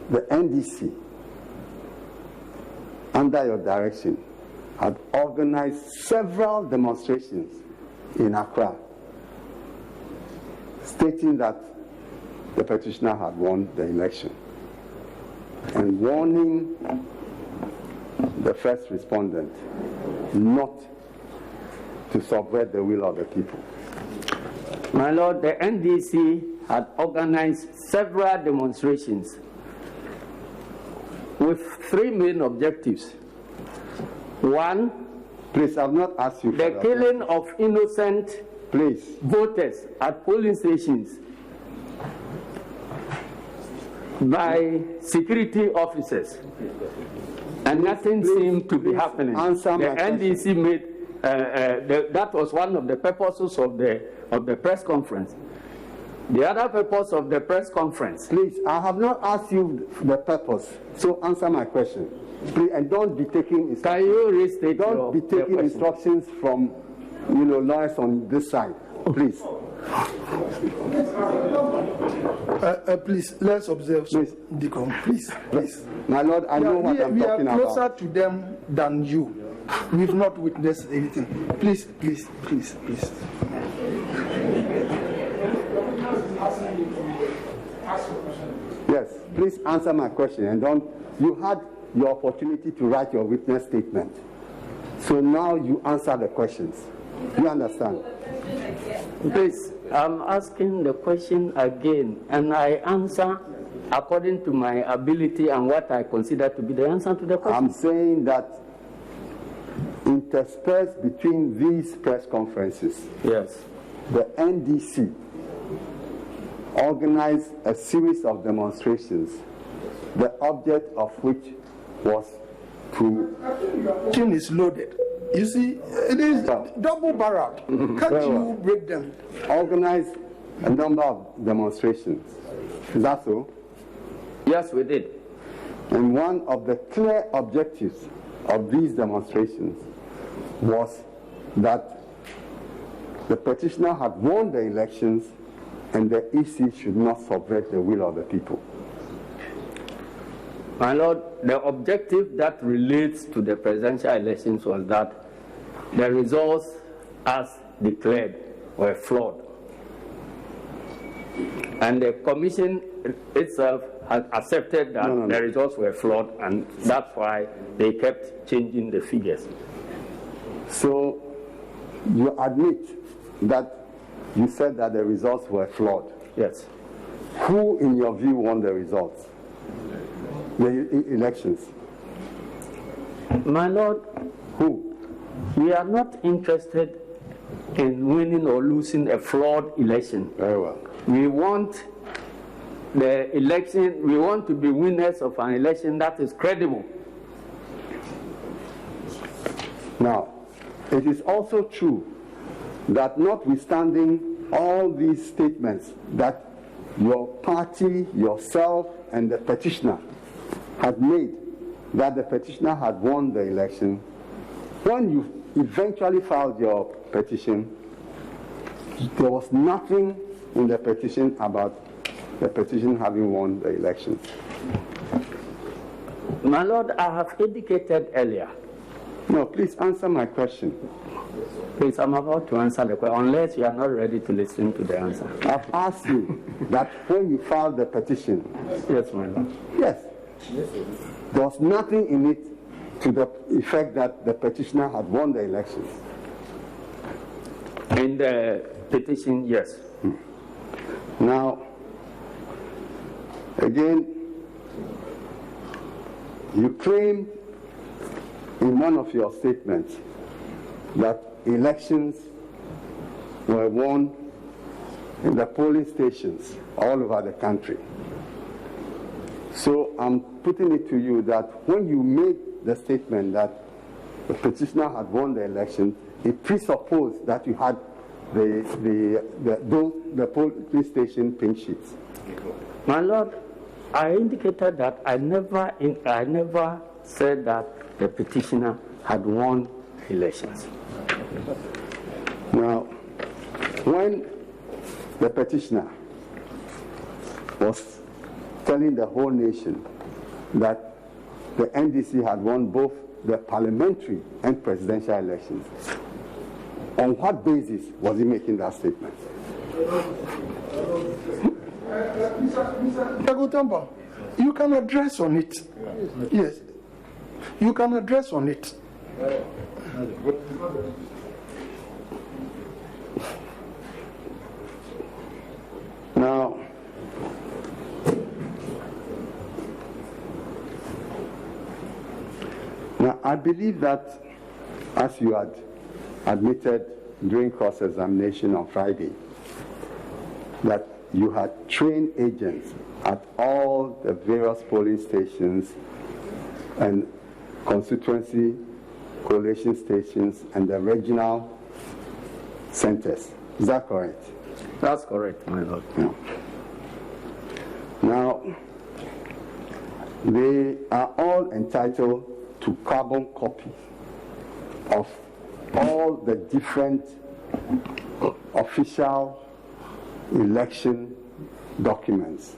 [SPEAKER 2] the NDC, under your direction, had organized several demonstrations in Accra, stating that the petitioner had won the election and warning the first respondent not to subvert the will of the people.
[SPEAKER 5] My Lord, the NDC had organized several demonstrations with three main objectives. One,
[SPEAKER 2] please, I've not asked you
[SPEAKER 5] the killing of innocent voters at polling stations by security officers, and nothing seemed to be happening. The NDC made that was one of the purposes of the press conference. The other purpose of the press conference.
[SPEAKER 2] Please, I have not asked you the purpose, so answer my question. Please, and don't be taking.
[SPEAKER 5] Can you restate?
[SPEAKER 2] Don't be taking instructions from, lawyers on this side, please.
[SPEAKER 4] Please, let's observe. Deacon, please.
[SPEAKER 2] My Lord, I know what I'm talking about.
[SPEAKER 4] We are closer to them than you. We've not witnessed anything. Please.
[SPEAKER 2] Yes, please answer my question, and don't. You had your opportunity to write your witness statement, so now you answer the questions. You understand?
[SPEAKER 5] Please, I'm asking the question again, and I answer according to my ability and what I consider to be the answer to the question.
[SPEAKER 2] I'm saying that interspersed between these press conferences,
[SPEAKER 5] yes,
[SPEAKER 2] the NDC organized a series of demonstrations, the object of which was to...
[SPEAKER 4] Chin is loaded. You see, it is double barreled. Can't you break them?
[SPEAKER 2] Organize a number of demonstrations. Is that so?
[SPEAKER 5] Yes, we did.
[SPEAKER 2] And one of the clear objectives of these demonstrations was that the petitioner had won the elections and the EC should not subvert the will of the people.
[SPEAKER 5] My Lord, the objective that relates to the presidential elections was that the results as declared were flawed. And the commission itself has accepted that the results were flawed, and that's why they kept changing the figures.
[SPEAKER 2] So you admit that you said that the results were flawed?
[SPEAKER 5] Yes.
[SPEAKER 2] Who, in your view, won the results? The elections?
[SPEAKER 5] My Lord,
[SPEAKER 2] who?
[SPEAKER 5] We are not interested in winning or losing a flawed election.
[SPEAKER 2] Very well.
[SPEAKER 5] We want the election, we want to be winners of an election that is credible.
[SPEAKER 2] Now, it is also true that notwithstanding all these statements that your party, yourself, and the petitioner had made that the petitioner had won the election, when you eventually filed your petition, there was nothing in the petition about the petition having won the election.
[SPEAKER 5] My Lord, I have indicated earlier.
[SPEAKER 2] No, please answer my question.
[SPEAKER 5] Please, I'm about to answer the question, unless you are not ready to listen to the answer.
[SPEAKER 2] I've asked you that when you filed the petition.
[SPEAKER 5] Yes, my Lord.
[SPEAKER 2] Yes. There was nothing in it to the effect that the petitioner had won the elections.
[SPEAKER 5] In the petition, yes.
[SPEAKER 2] Now, again, you claim in one of your statements that elections were won in the polling stations all over the country. So I'm putting it to you that when you made the statement that the petitioner had won the election, it presupposed that you had the police station pink sheets.
[SPEAKER 5] My Lord, I indicated that I never said that the petitioner had won elections.
[SPEAKER 2] Now, when the petitioner was telling the whole nation that the NDC had won both the parliamentary and presidential elections, on what basis was he making that statement?
[SPEAKER 4] Mr. Gutamba, you can address on it. Yes, you can address on it.
[SPEAKER 2] Now, I believe that, as you had admitted during cross-examination on Friday, that you had trained agents at all the various polling stations and constituency collation stations and the regional centers. Is that correct?
[SPEAKER 5] That's correct, my Lord.
[SPEAKER 2] Yeah. Now, they are all entitled to carbon copies of all the different official election documents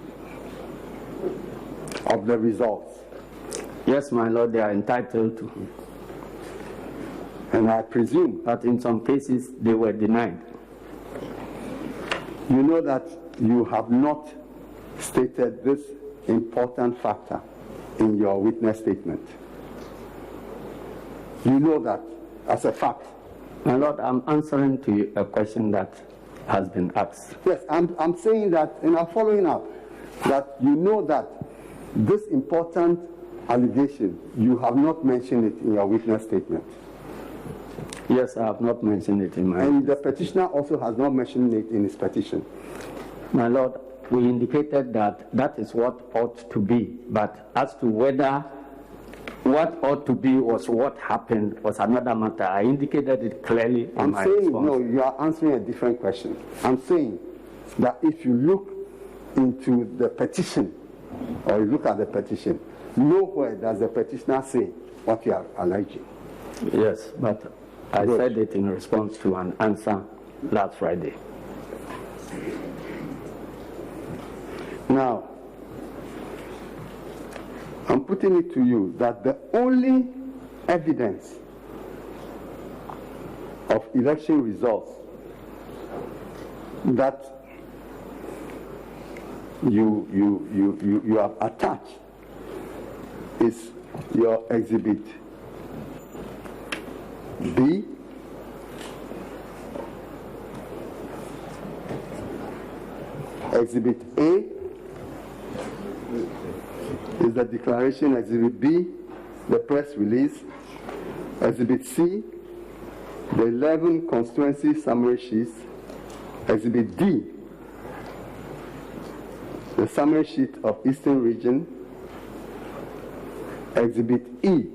[SPEAKER 2] of the results.
[SPEAKER 5] Yes, my Lord, they are entitled to.
[SPEAKER 2] And I presume
[SPEAKER 5] that in some cases they were denied.
[SPEAKER 2] You know that you have not stated this important factor in your witness statement. You know that as a fact.
[SPEAKER 5] My Lord, I'm answering to you a question that has been asked.
[SPEAKER 2] Yes, I'm saying that, and I'm following up, that you know that this important allegation, you have not mentioned it in your witness statement.
[SPEAKER 5] Yes, I have not mentioned it in my...
[SPEAKER 2] And the petitioner also has not mentioned it in his petition.
[SPEAKER 5] My Lord, we indicated that that is what ought to be, but as to whether what ought to be was what happened was another matter. I indicated it clearly in my response.
[SPEAKER 2] No, you are answering a different question. I'm saying that if you look into the petition, or you look at the petition, nowhere does the petitioner say what you are alleging.
[SPEAKER 5] Yes, but I said it in response to an answer last Friday.
[SPEAKER 2] Now, I'm putting it to you that the only evidence of election results that you have attached is your exhibit B, exhibit A is the declaration, exhibit B, the press release, exhibit C, the 11 constituency summary sheets, exhibit D, the summary sheet of Eastern Region, exhibit E,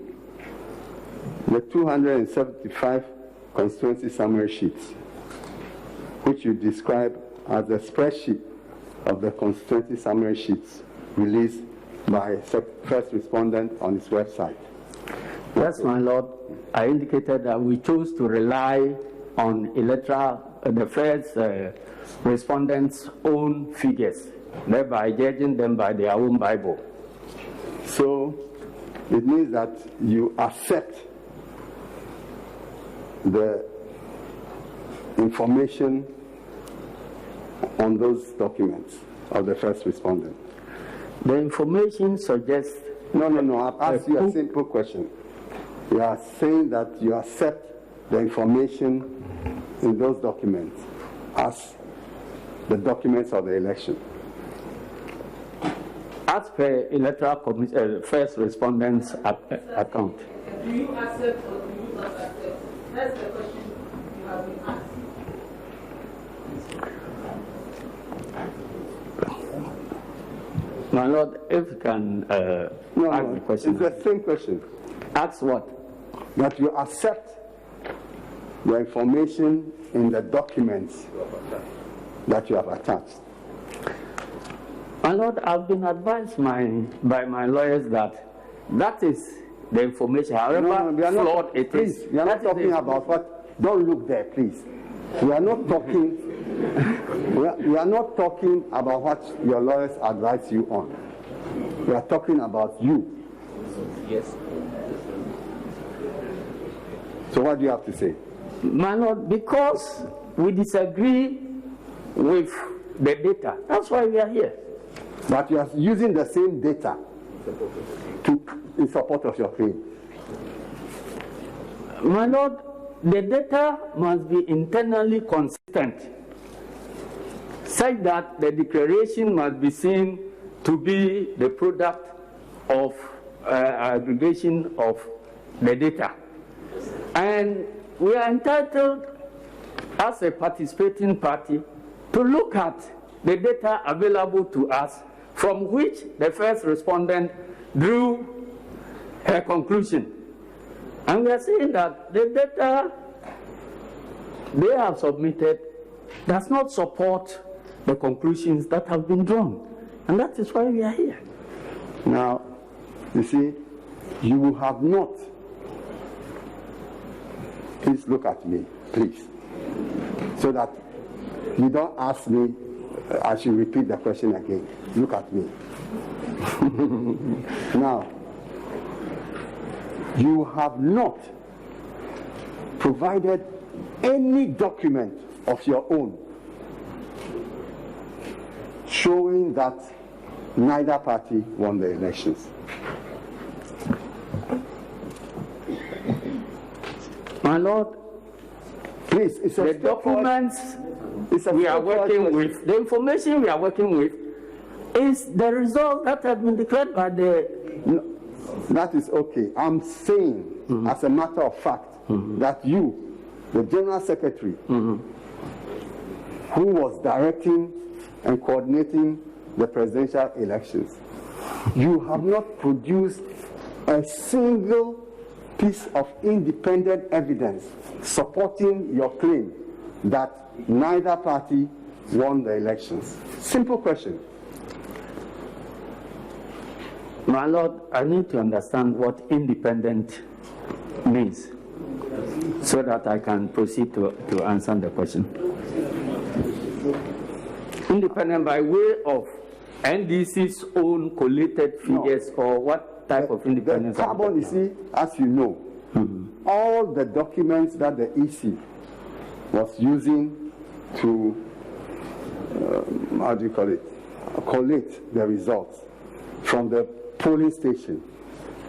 [SPEAKER 2] the 275 constituency summary sheets, which you describe as a spreadsheet of the constituency summary sheets released by first respondent on his website.
[SPEAKER 5] Yes, my Lord, I indicated that we chose to rely on the first respondents' own figures, thereby judging them by their own Bible.
[SPEAKER 2] So it means that you accept the information on those documents of the first respondent.
[SPEAKER 5] The information suggests...
[SPEAKER 2] No, I've asked you a simple question. You are saying that you accept the information in those documents as the documents of the election.
[SPEAKER 5] As per electoral commission, first respondent's account.
[SPEAKER 6] Do you accept or do you not accept? That's the question you have been asked.
[SPEAKER 5] My Lord, if you can ask the question.
[SPEAKER 2] It's the same question.
[SPEAKER 5] Ask what?
[SPEAKER 2] That you accept the information in the documents that you have attached.
[SPEAKER 5] My Lord, I've been advised by my lawyers that is the information, however flawed it is.
[SPEAKER 2] We are not talking about what. Don't look there, please. We are not talking. we are not talking about what your lawyers advise you on. We are talking about you.
[SPEAKER 5] Yes.
[SPEAKER 2] So what do you have to say?
[SPEAKER 5] My Lord, because we disagree with the data, that's why we are here.
[SPEAKER 2] But you are using the same data in support of your claim.
[SPEAKER 5] My Lord, the data must be internally consistent, such that the declaration must be seen to be the product of aggregation of the data. And we are entitled, as a participating party, to look at the data available to us, from which the first respondent drew her conclusion. And we are saying that the data they have submitted does not support the conclusions that have been drawn. And that is why we are here.
[SPEAKER 2] Now, you see, you have not. Please look at me, please. So that you don't ask me, I should repeat the question again. Look at me. Now, you have not provided any document of your own showing that neither party won the elections.
[SPEAKER 5] My Lord,
[SPEAKER 2] please, it's
[SPEAKER 5] the documents we are working with, the information we are working with, is the result that has been declared by the...
[SPEAKER 2] No, that is okay. I'm saying, as a matter of fact, that you, the General Secretary, who was directing and coordinating the presidential elections, you have not produced a single piece of independent evidence supporting your claim that neither party won the elections. Simple question.
[SPEAKER 5] My Lord, I need to understand what independent means so that I can proceed to answer the question. Independent by way of NDC's own collated figures, or what type of independence?
[SPEAKER 2] The carbon, you see, as you know, all the documents that the EC was using to, how do you call it, collate the results from the polling station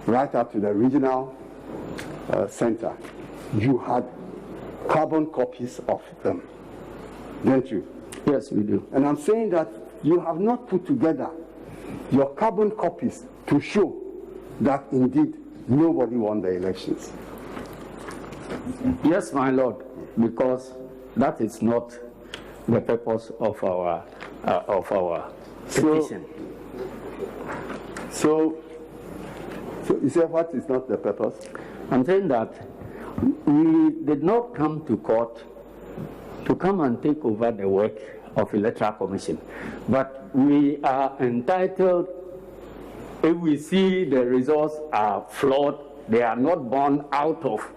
[SPEAKER 2] right up to the regional center, you had carbon copies of them, didn't you?
[SPEAKER 5] Yes, we do.
[SPEAKER 2] And I'm saying that you have not put together your carbon copies to show that indeed nobody won the elections.
[SPEAKER 5] Yes, my Lord, because that is not the purpose of our petition.
[SPEAKER 2] So you say what is not the purpose?
[SPEAKER 5] I'm saying that we did not come to court to come and take over the work of Electoral Commission, but we are entitled, if we see the results are flawed, they are not born out of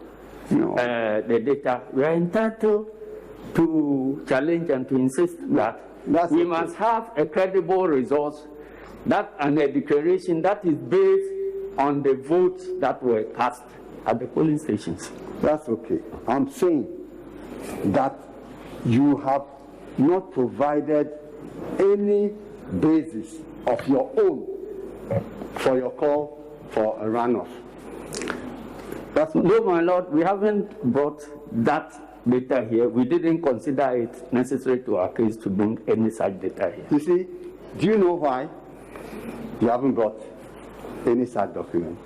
[SPEAKER 5] the data, we are entitled to challenge and to insist that we must have a credible results and a declaration that is based on the votes that were cast at the polling stations.
[SPEAKER 2] That's okay. I'm saying that you have not provided any basis of your own for your call for a runoff.
[SPEAKER 5] No, my Lord, we haven't brought that data here. We didn't consider it necessary to our case to bring any such data here.
[SPEAKER 2] You see, do you know why you haven't brought any such document?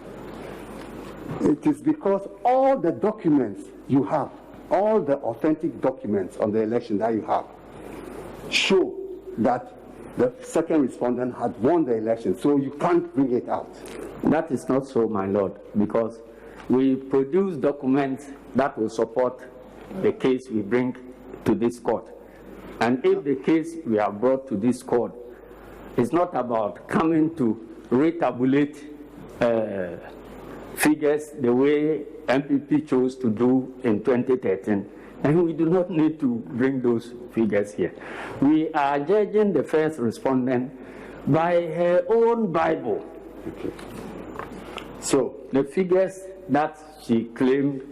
[SPEAKER 2] It is because all the documents you have, all the authentic documents on the election that you have, show that the second respondent had won the election, so you can't bring it out.
[SPEAKER 5] That is not so, my lord, because we produce documents that will support the case we bring to this court. And if the case we have brought to this court is not about coming to retabulate figures the way MPP chose to do in 2013, and we do not need to bring those figures here. We are judging the first respondent by her own Bible.
[SPEAKER 2] Okay.
[SPEAKER 5] So the figures that she claimed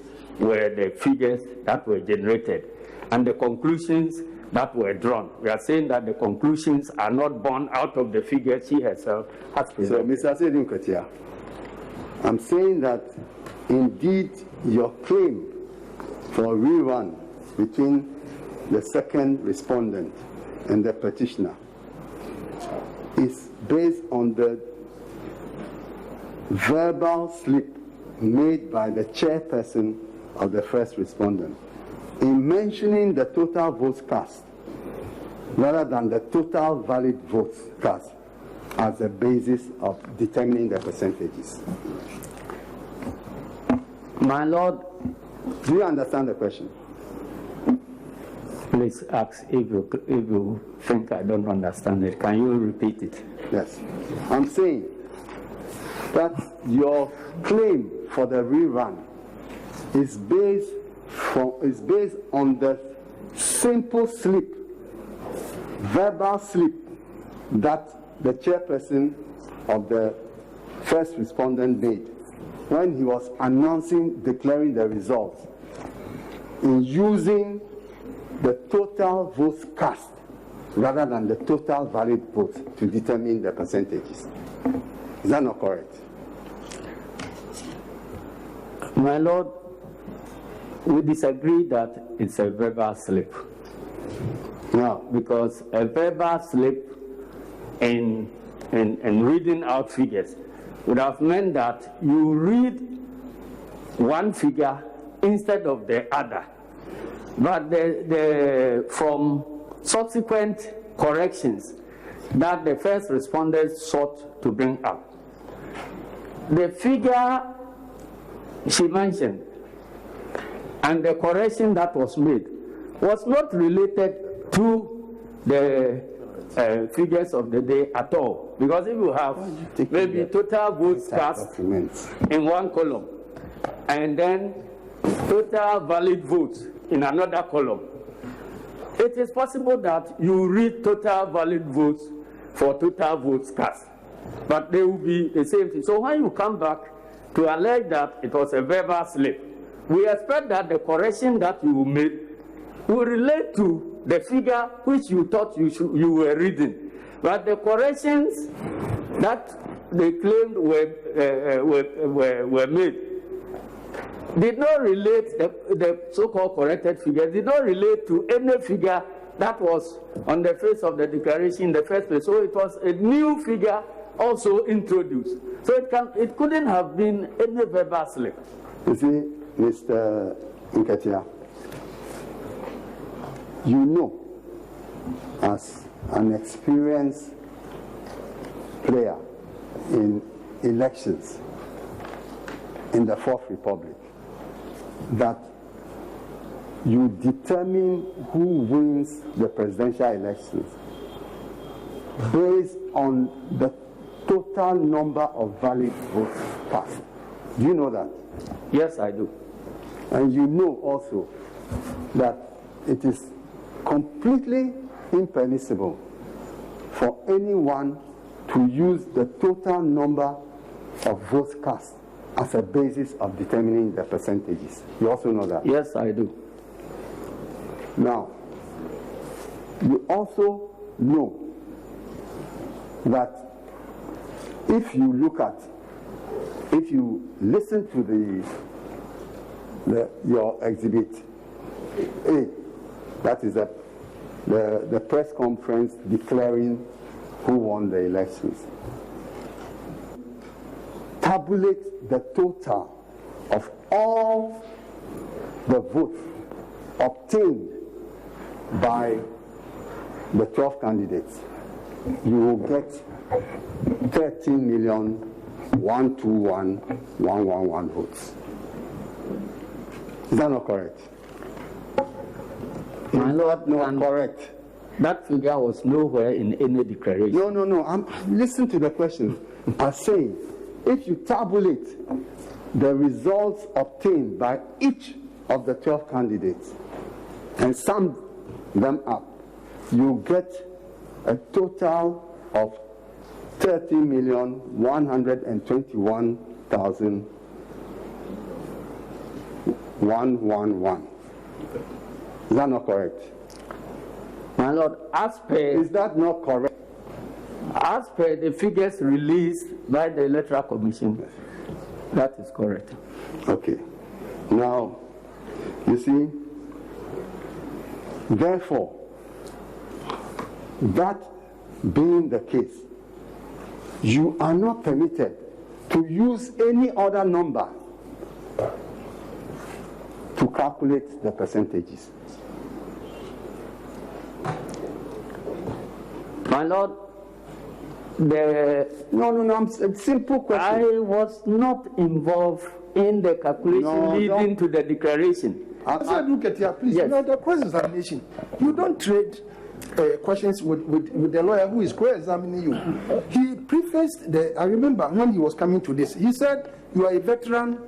[SPEAKER 5] were the figures that were generated, and the conclusions that were drawn. We are saying that the conclusions are not born out of the figures she herself has presented.
[SPEAKER 2] So, Mr. Asiedu Nketia, I'm saying that indeed your claim for a rerun between the second respondent and the petitioner is based on the verbal slip made by the chairperson of the first respondent in mentioning the total votes cast rather than the total valid votes cast as a basis of determining the percentages.
[SPEAKER 5] My lord,
[SPEAKER 2] do you understand the question?
[SPEAKER 5] Please ask if you think I don't understand it. Can you repeat it?
[SPEAKER 2] Yes. I'm saying that your claim for the rerun is based on the simple slip, verbal slip, that the chairperson of the first respondent made when he was declaring the results, in using the total votes cast rather than the total valid votes to determine the percentages. Is that not correct?
[SPEAKER 5] My lord, we disagree that it's a verbal slip. No, because a verbal slip in reading out figures would have meant that you read one figure instead of the other. But from subsequent corrections that the first respondent sought to bring up, the figure she mentioned and the correction that was made was not related to the figures of the day at all. Because if you have maybe total votes cast in one column and then total valid votes in another column, it is possible that you read total valid votes for total votes cast, but they will be the same thing. So when you come back to allege that it was a verbal slip, we expect that the correction that you made will relate to the figure which you thought you were reading. But the corrections that they claimed were made did not relate, the so-called corrected figure did not relate to any figure that was on the face of the declaration in the first place. So it was a new figure also introduced. So it couldn't have been any verbal slip.
[SPEAKER 2] You see, Mr. Nketia, you know, as an experienced player in elections in the Fourth Republic, that you determine who wins the presidential elections based on the total number of valid votes cast. Do you know that?
[SPEAKER 5] Yes, I do.
[SPEAKER 2] And you know also that it is completely impermissible for anyone to use the total number of votes cast as a basis of determining the percentages. You also know that?
[SPEAKER 5] Yes, I do.
[SPEAKER 2] Now, you also know that if you listen to your exhibit A, that is the press conference declaring who won the elections, tabulate the total of all the votes obtained by the 12 candidates you will get 13,121,111 votes. Is that not correct?
[SPEAKER 5] My Lord,
[SPEAKER 2] not correct.
[SPEAKER 5] That figure was nowhere in any declaration.
[SPEAKER 2] No. Listen to the question. I'm saying, if you tabulate the results obtained by each of the 12 candidates and sum them up, you get a total of 30,121,111. Is that not correct?
[SPEAKER 5] My Lord,
[SPEAKER 2] is that not correct?
[SPEAKER 5] As per the figures released by the Electoral Commission, that is correct.
[SPEAKER 2] Okay. Now, you see, therefore, that being the case, you are not permitted to use any other number to calculate the percentages.
[SPEAKER 5] My Lord,
[SPEAKER 2] no, a simple question.
[SPEAKER 5] I was not involved in the calculation leading to the declaration.
[SPEAKER 4] Asiedu Nketia, please,
[SPEAKER 5] yes.
[SPEAKER 4] The cross-examination, you don't trade questions with the lawyer who is cross-examining you. He prefaced I remember when he was coming to this, he said, you are a veteran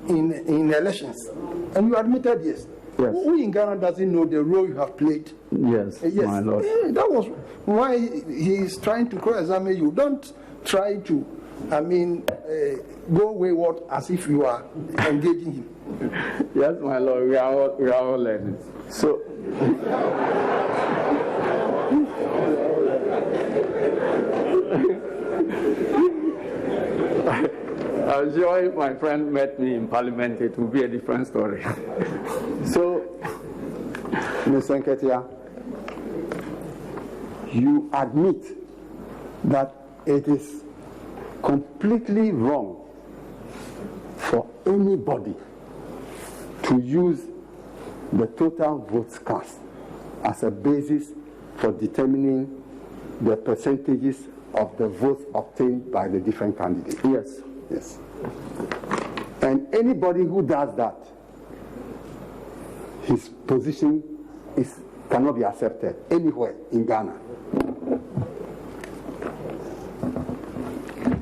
[SPEAKER 4] in elections, and you admitted yes.
[SPEAKER 5] Yes.
[SPEAKER 4] Who in Ghana doesn't know the role you have played?
[SPEAKER 5] Yes, my Lord.
[SPEAKER 4] That was why he is trying to cross-examine you. Don't try to, go wayward as if you are engaging him.
[SPEAKER 5] Yes, my Lord, we are all learning. So, I'm sure if my friend met me in Parliament, it would be a different story.
[SPEAKER 2] So, Mr. Nketia, you admit that it is completely wrong for anybody to use the total votes cast as a basis for determining the percentages of the votes obtained by the different candidates.
[SPEAKER 5] Yes.
[SPEAKER 2] Yes. And anybody who does that, his position cannot be accepted anywhere in Ghana.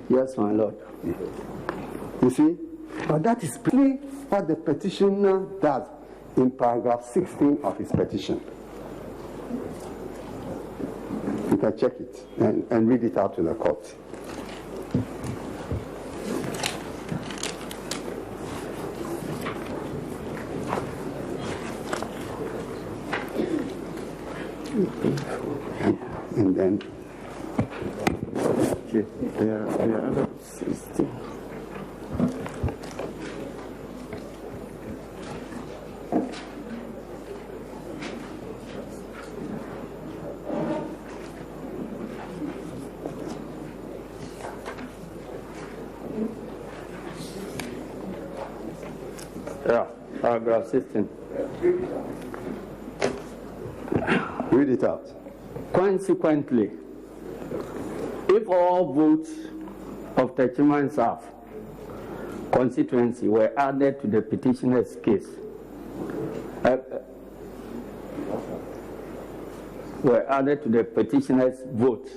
[SPEAKER 5] Yes, my Lord.
[SPEAKER 2] You see? But that is clearly what the petitioner does in paragraph 16 of his petition. You can check it and read it out to the court. And then there are other 16.
[SPEAKER 5] Yeah, paragraph 16.
[SPEAKER 2] Read it out.
[SPEAKER 5] Consequently, if all votes of the Chiman South constituency were added to the petitioner's case, votes,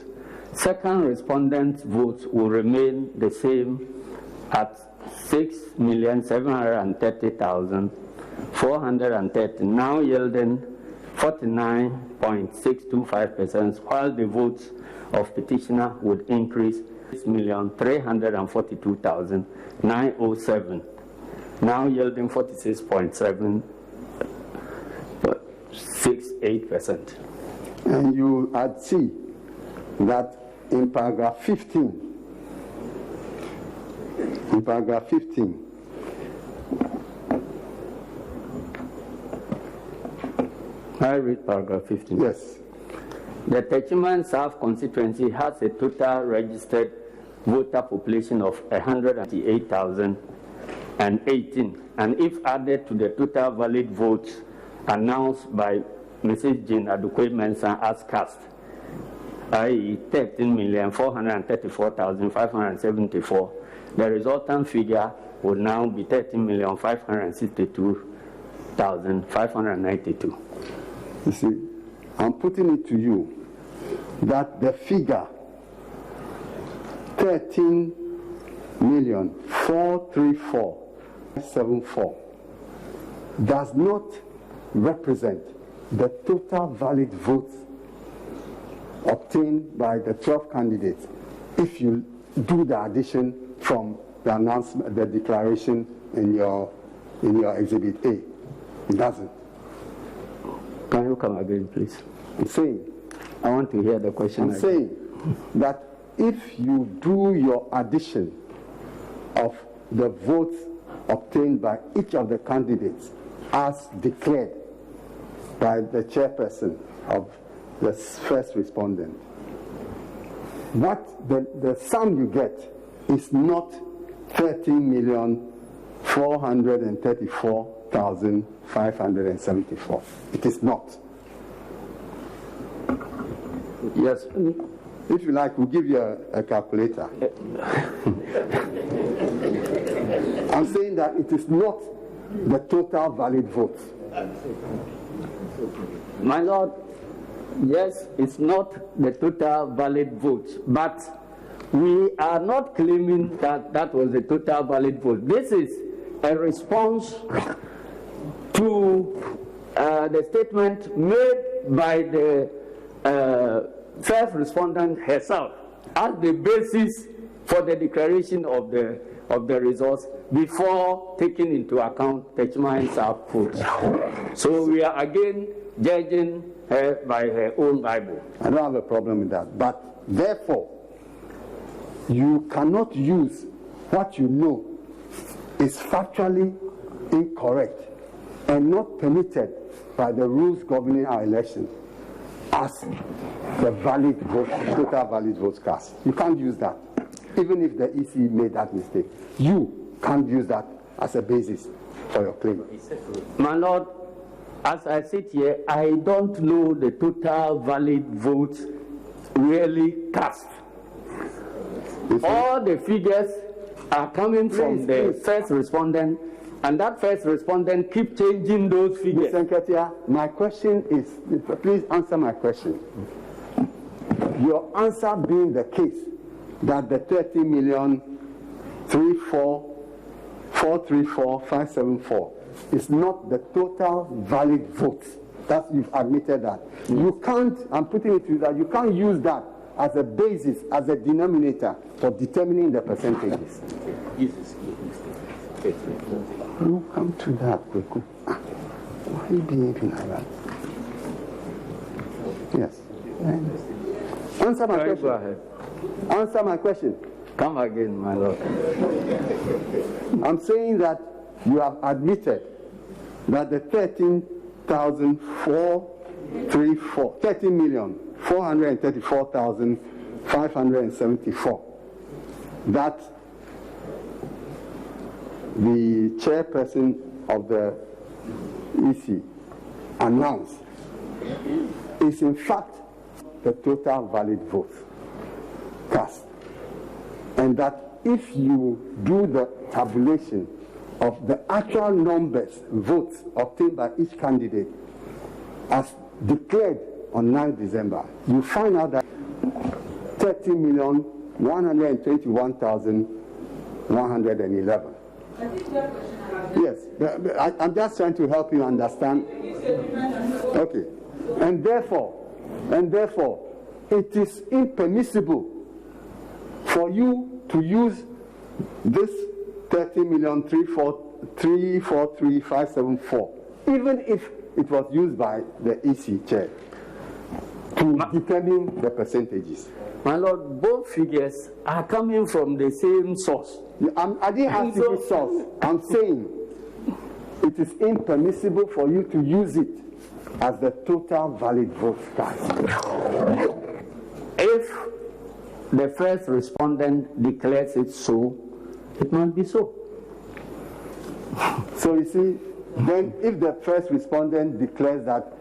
[SPEAKER 5] second respondent's votes will remain the same at 6,730,430, now yielding 49.625%, while the votes of petitioner would increase 6,342,907, now yielding 46.768%.
[SPEAKER 2] And you see that in paragraph 15,
[SPEAKER 5] I read paragraph 15.
[SPEAKER 2] Yes.
[SPEAKER 5] The Techiman South constituency has a total registered voter population of 188,018, and if added to the total valid votes announced by Mrs. Jean Adukwe Mensah as cast, i.e. 13,434,574, the resultant figure will now be 13,562,592.
[SPEAKER 2] You see, I'm putting it to you that the figure 13,434,574 does not represent the total valid votes obtained by the 12 candidates if you do the addition from the announcement, the declaration in your Exhibit A. It doesn't.
[SPEAKER 5] Can you come again, please?
[SPEAKER 2] I'm saying,
[SPEAKER 5] I want to hear the question.
[SPEAKER 2] I'm saying that if you do your addition of the votes obtained by each of the candidates as declared by the chairperson of the first respondent, what the sum you get is not 13,434,574. It is not.
[SPEAKER 5] Yes.
[SPEAKER 2] If you like, we'll give you a calculator. I'm saying that it is not the total valid votes.
[SPEAKER 5] My Lord, yes, it's not the total valid votes, but we are not claiming that that was the total valid vote. This is a response to the statement made by the first respondent herself as the basis for the declaration of the results before taking into account Techman's output. So we are again judging her by her own Bible.
[SPEAKER 2] I don't have a problem with that, but therefore you cannot use what you know is factually incorrect and not permitted by the rules governing our election as the valid vote, total valid votes cast. You can't use that. Even if the EC made that mistake, you can't use that as a basis for your claim.
[SPEAKER 5] My Lord, as I sit here, I don't know the total valid votes really cast. All the figures are coming from the first respondent, and that first respondent keeps changing those figures.
[SPEAKER 2] Mr. Nketia, my question is, please answer my question. Your answer being the case that the 30,344,574 is not the total valid votes. That you've admitted that. You can't, I'm putting it to you that you can't use that as a basis, as a denominator for determining the percentages. You come to that, Kweku. Why are you behaving like that? Yes. Answer my question.
[SPEAKER 5] Go ahead.
[SPEAKER 2] Answer my question.
[SPEAKER 5] Come again, my Lord.
[SPEAKER 2] I'm saying that you have admitted that the 13,434,574, that the chairperson of the EC announced is in fact the total valid votes cast, and that if you do the tabulation of the actual numbers, votes obtained by each candidate as declared on 9 December, you find out that 30,121,111. Yes, I'm just trying to help you understand. Okay, and therefore, it is impermissible for you to use this 30,343,574, even if it was used by the EC chair, to determine the percentages.
[SPEAKER 5] My Lord, both figures are coming from the same source.
[SPEAKER 2] I didn't ask you which source. I'm saying it is impermissible for you to use it as the total valid vote cast.
[SPEAKER 5] If the first respondent declares it so, it must be so.
[SPEAKER 2] So you see, then if the first respondent declares that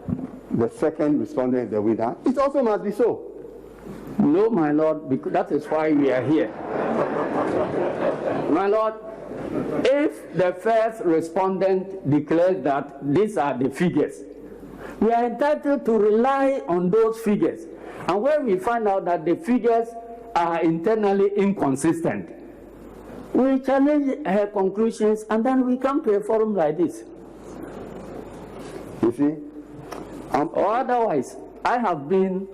[SPEAKER 2] the second respondent is the winner, it also must be so.
[SPEAKER 5] No, my Lord, because that is why we are here. My Lord, if the first respondent declares that these are the figures, we are entitled to rely on those figures. And when we find out that the figures are internally inconsistent, we challenge her conclusions and then we come to a forum like this.
[SPEAKER 2] You see?
[SPEAKER 5] Or otherwise, I have been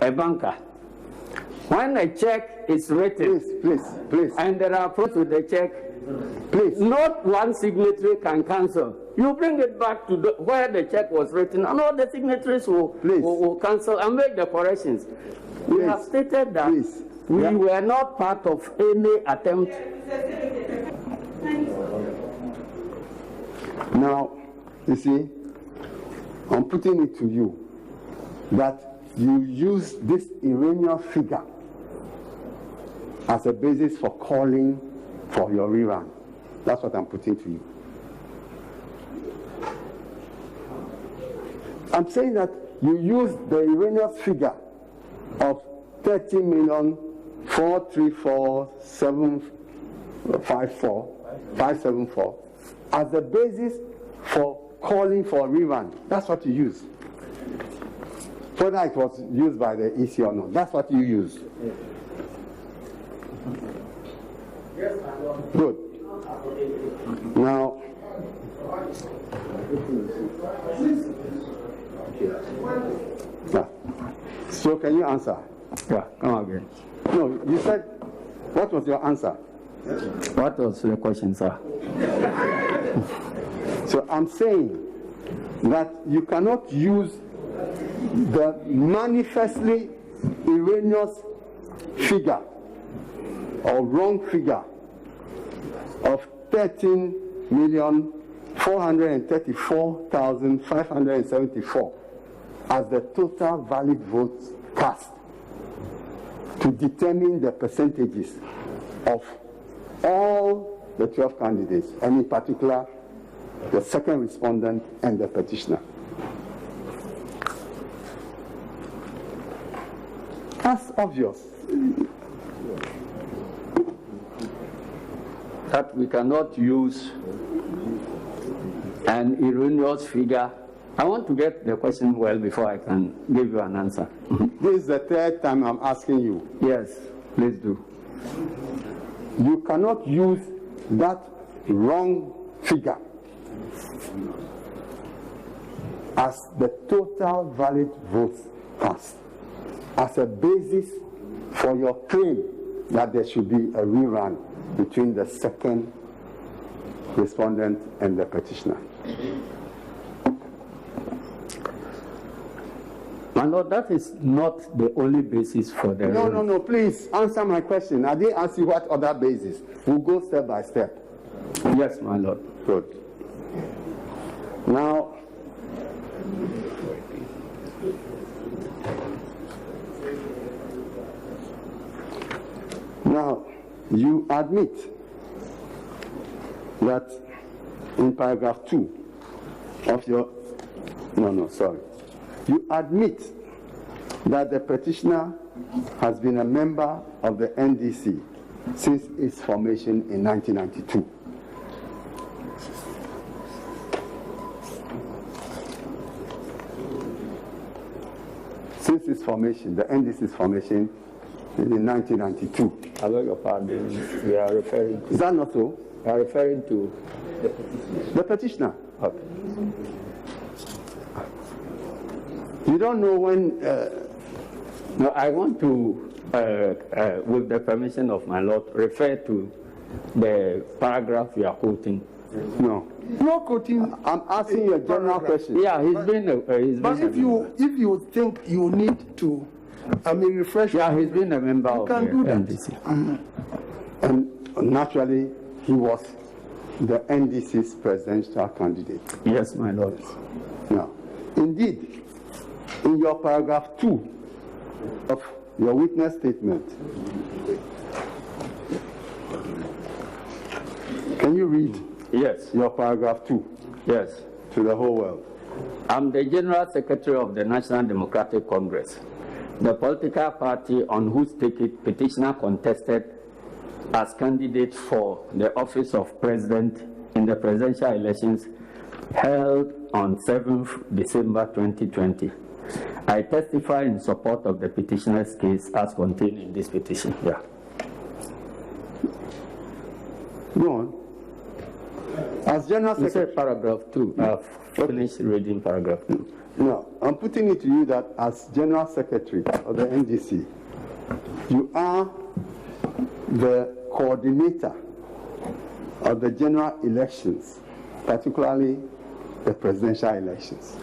[SPEAKER 5] a banker. When a check is written,
[SPEAKER 2] please,
[SPEAKER 5] and there are problems with the check,
[SPEAKER 2] please,
[SPEAKER 5] not one signatory can cancel. You bring it back to where the check was written, and all the signatories will cancel and make the corrections. We have stated that we were not part of any attempt.
[SPEAKER 2] Now, you see, I'm putting it to you that you use this erroneous figure as a basis for calling for your rerun. That's what I'm putting to you. I'm saying that you use the erroneous figure of 30,434,754 as the basis for calling for a rerun. That's what you use. Whether it was used by the EC or not, that's what you use. Good. Now, so can you answer?
[SPEAKER 5] Yeah, come again.
[SPEAKER 2] No, you said, what was your answer?
[SPEAKER 5] What was the question, sir?
[SPEAKER 2] So I'm saying that you cannot use the manifestly erroneous figure or wrong figure of 13,434,574 as the total valid votes cast to determine the percentages of all the 12 candidates, and in particular the second respondent and the petitioner. That's obvious.
[SPEAKER 5] That we cannot use an erroneous figure. I want to get the question well before I can give you an answer.
[SPEAKER 2] This is the third time I'm asking you.
[SPEAKER 5] Yes, please do.
[SPEAKER 2] You cannot use that wrong figure as the total valid votes cast as a basis for your claim that there should be a rerun between the second respondent and the petitioner.
[SPEAKER 5] My Lord, that is not the only basis for the rerun.
[SPEAKER 2] No, please answer my question. I didn't ask you what other basis. We'll go step by step.
[SPEAKER 5] Yes, my Lord.
[SPEAKER 2] Good. Now, you admit that in paragraph 2 of your, you admit that the petitioner has been a member of the NDC since its formation in 1992. Since its formation, the NDC's formation in 1992.
[SPEAKER 5] I beg your pardon. We are referring to.
[SPEAKER 2] Is that not so?
[SPEAKER 5] We are referring to
[SPEAKER 2] the petitioner.
[SPEAKER 5] Okay.
[SPEAKER 2] You don't know when.
[SPEAKER 5] No, I want to, with the permission of my Lord, refer to the paragraph you are quoting.
[SPEAKER 2] No.
[SPEAKER 4] No quoting.
[SPEAKER 2] I'm asking you a general question.
[SPEAKER 5] Yeah, he's been.
[SPEAKER 4] But if you think you need to, refresh.
[SPEAKER 5] Yeah, he's been a member of the NDC.
[SPEAKER 2] And naturally, he was the NDC's presidential candidate.
[SPEAKER 5] Yes, my Lord.
[SPEAKER 2] Now, indeed, in your paragraph 2 of your witness statement, can you read?
[SPEAKER 5] Yes.
[SPEAKER 2] Your paragraph 2.
[SPEAKER 5] Yes.
[SPEAKER 2] To the whole world.
[SPEAKER 5] I'm the General Secretary of the National Democratic Congress. the political party on whose ticket petitioner contested as candidate for the office of president in the presidential elections held on 7th December 2020. I testify in support of the petitioner's case as contained in this petition. Yeah.
[SPEAKER 2] Go on. As General Secretary,
[SPEAKER 5] paragraph 2. I've finished reading paragraph 2.
[SPEAKER 2] No, I'm putting it to you that as General Secretary of the NDC, you are the coordinator of the general elections, particularly the presidential elections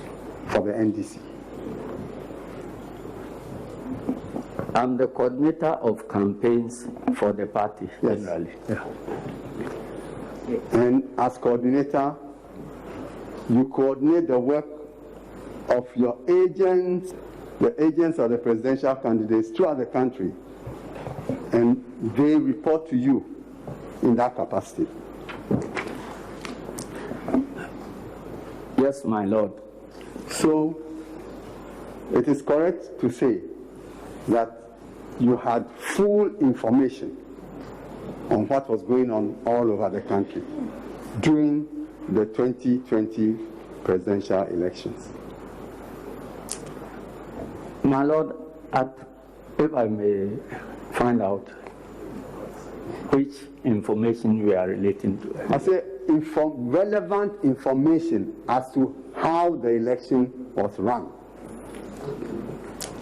[SPEAKER 2] for the NDC.
[SPEAKER 5] I'm the coordinator of campaigns for the party, generally. Yeah.
[SPEAKER 2] And as coordinator, you coordinate the work of your agents, the agents of the presidential candidates throughout the country, and they report to you in that capacity.
[SPEAKER 5] Yes, my lord.
[SPEAKER 2] So, it is correct to say that you had full information on what was going on all over the country during the 2020 presidential elections.
[SPEAKER 5] My lord, if I may find out which information we are relating to.
[SPEAKER 2] I say relevant information as to how the election was run.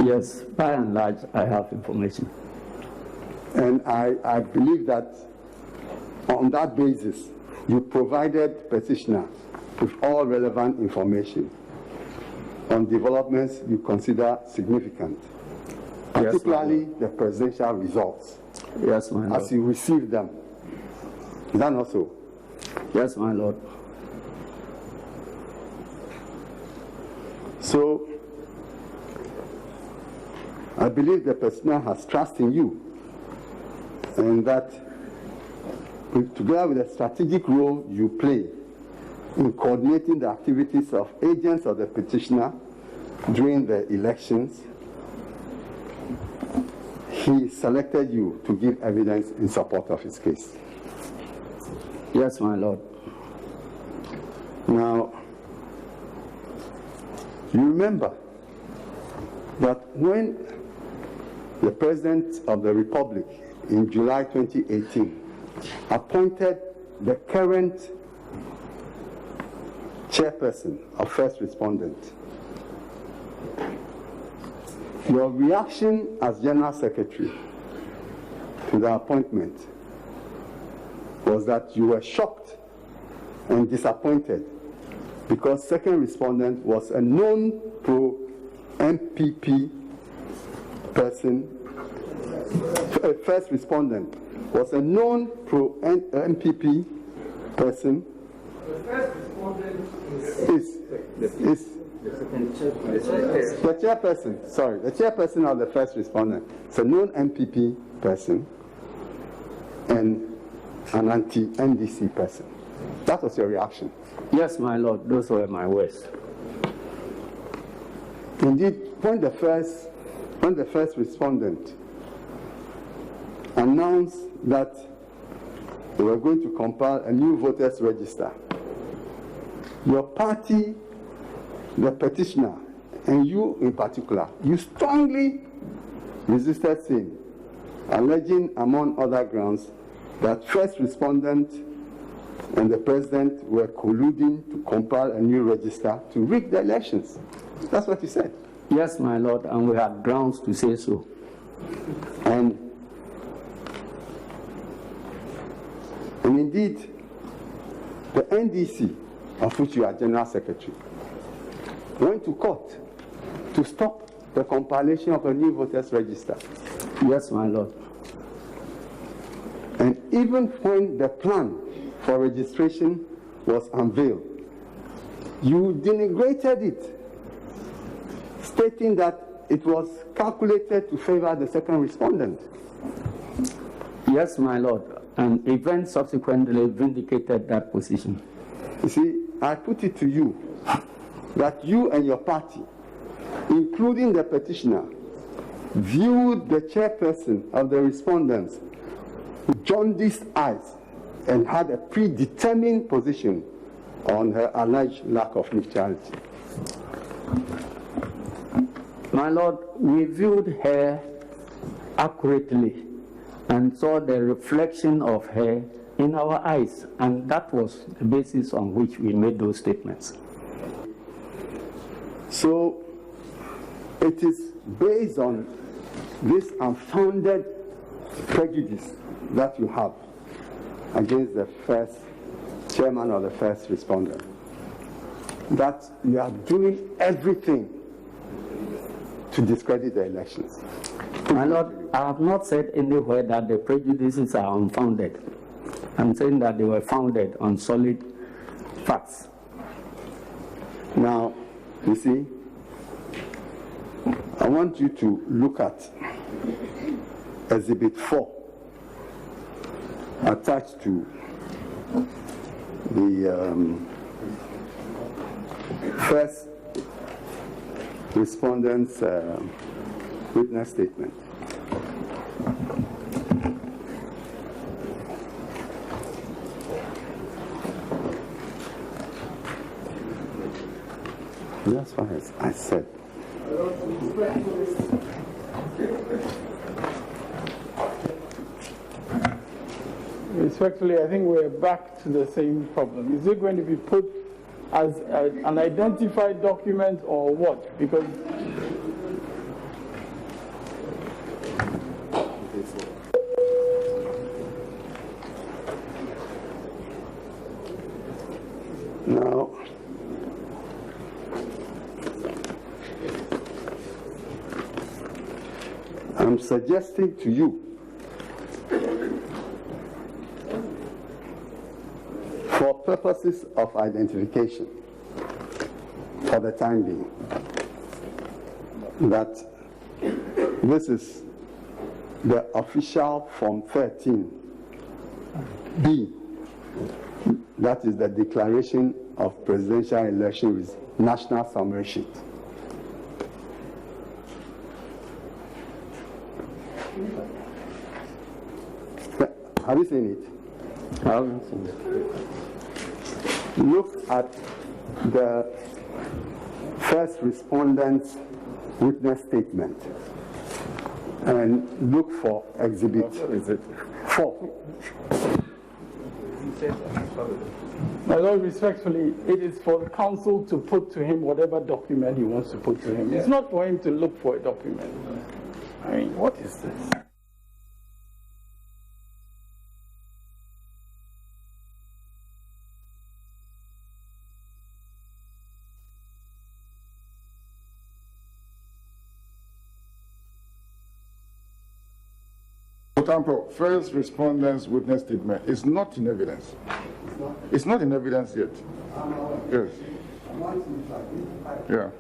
[SPEAKER 5] Yes, by and large, I have information.
[SPEAKER 2] And I believe that on that basis, you provided petitioner with all relevant information on developments you consider significant, particularly the presidential results.
[SPEAKER 5] Yes, my lord.
[SPEAKER 2] As you received them. Is that not so?
[SPEAKER 5] Yes, my lord.
[SPEAKER 2] So, I believe the petitioner has trust in you, and that together with the strategic role you play in coordinating the activities of agents of the petitioner during the elections, he selected you to give evidence in support of his case.
[SPEAKER 5] Yes, my lord.
[SPEAKER 2] Now, you remember that when the President of the Republic in July 2018 appointed the current chairperson of First Respondent, your reaction as General Secretary to the appointment was that you were shocked and disappointed because Second Respondent was a known pro-MPP person. First Respondent was a known pro-MPP person.
[SPEAKER 15] The first respondent
[SPEAKER 2] is the chairperson. Sorry, the chairperson of the First Respondent is a known MPP person and an anti-NDC person. That was your reaction.
[SPEAKER 5] Yes, my lord. Those were my words.
[SPEAKER 2] Indeed, when the first respondent announced that they were going to compile a new voters register, your party, the petitioner, and you in particular, you strongly resisted same, alleging, among other grounds, that First Respondent and the President were colluding to compile a new register to rig the elections. That's what you said.
[SPEAKER 5] Yes, my lord, and we had grounds to say so.
[SPEAKER 2] And indeed, the NDC, of which you are General Secretary, went to court to stop the compilation of a new voters register.
[SPEAKER 5] Yes, my lord.
[SPEAKER 2] And even when the plan for registration was unveiled, you denigrated it, stating that it was calculated to favor the Second Respondent.
[SPEAKER 5] Yes, my lord, and events subsequently vindicated that position.
[SPEAKER 2] You see, I put it to you that you and your party, including the petitioner, viewed the chairperson of the respondents with jaundiced eyes and had a predetermined position on her alleged lack of neutrality.
[SPEAKER 5] My Lord, we viewed her accurately and saw the reflection of her in our eyes, and that was the basis on which we made those statements.
[SPEAKER 2] So it is based on this unfounded prejudice that you have against the first chairman or the first respondent, that you are doing everything to discredit the elections.
[SPEAKER 5] My Lord, I have not said anywhere that the prejudices are unfounded. I'm saying that they were founded on solid facts.
[SPEAKER 2] Now, you see, I want you to look at Exhibit 4 attached to the first respondent's witness statement. That's what I said.
[SPEAKER 3] Respectfully, I think we're back to the same problem. Is it going to be put as an identified document or what? Because
[SPEAKER 2] now, I'm suggesting to you for purposes of identification for the time being that this is the official Form 13B, that is the declaration of presidential election with national summary sheet. Have you seen it?
[SPEAKER 5] I haven't seen it.
[SPEAKER 2] Look at the first respondent's witness statement and look for Exhibit 4.
[SPEAKER 3] My Lord, respectfully, it is for the council to put to him whatever document he wants to put to him. It's not for him to look for a document. I mean, what is this?
[SPEAKER 7] Tampo, first respondent's witness statement is not in evidence. It's not in evidence yet. Yes. Yeah.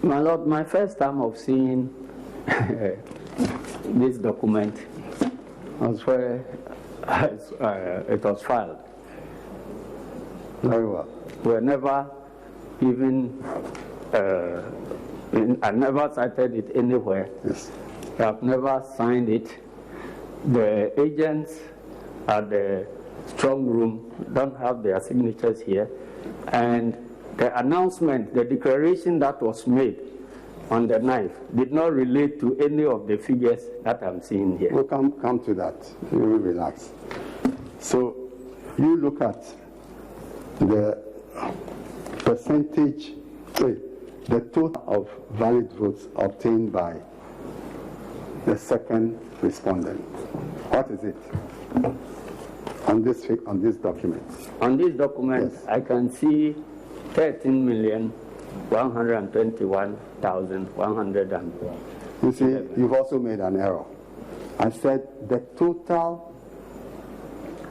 [SPEAKER 5] My Lord, my first time of seeing this document was where it was filed.
[SPEAKER 2] Very well.
[SPEAKER 5] We never even, I never cited it anywhere.
[SPEAKER 2] Yes.
[SPEAKER 5] I have never signed it. The agents at the strong room, don't have their signatures here. And the announcement, the declaration that was made on the 9th did not relate to any of the figures that I'm seeing here.
[SPEAKER 2] We'll come to that. You will relax. So you look at the percentage, the total of valid votes obtained by the second respondent. What is it on this document?
[SPEAKER 5] On this document, yes. I can see 13,121,101.
[SPEAKER 2] You see, you've also made an error. I said the total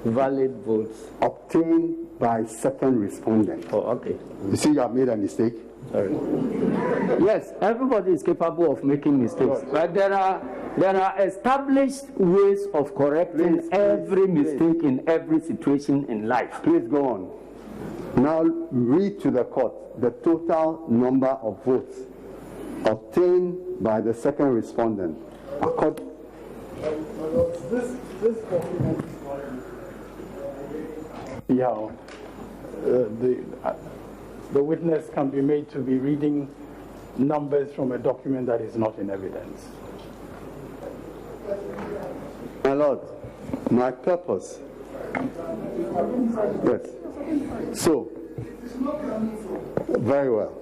[SPEAKER 5] valid votes
[SPEAKER 2] obtained by second respondent.
[SPEAKER 5] Oh, okay.
[SPEAKER 2] You see, you have made a mistake.
[SPEAKER 5] Sorry. Yes, everybody is capable of making mistakes, but there are established ways of correcting every mistake in every situation in life.
[SPEAKER 2] Please go on. Now read to the court the total number of votes obtained by the second respondent.
[SPEAKER 3] This document, the witness can be made to be reading numbers from a document that is not in evidence.
[SPEAKER 2] My Lord, my purpose. Yes. So, very well.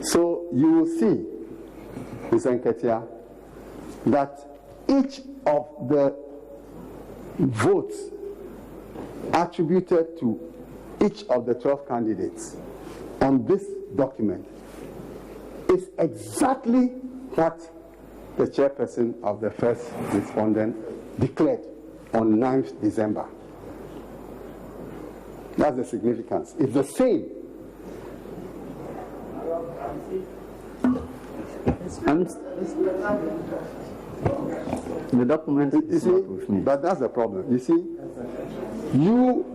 [SPEAKER 2] So you will see, Mr. Nketia, that each of the votes attributed to each of the 12 candidates on this document is exactly what the chairperson of the first respondent declared on 9th December. That's the significance. It's the same.
[SPEAKER 5] The document is not with me.
[SPEAKER 2] But that's the problem. You see, you.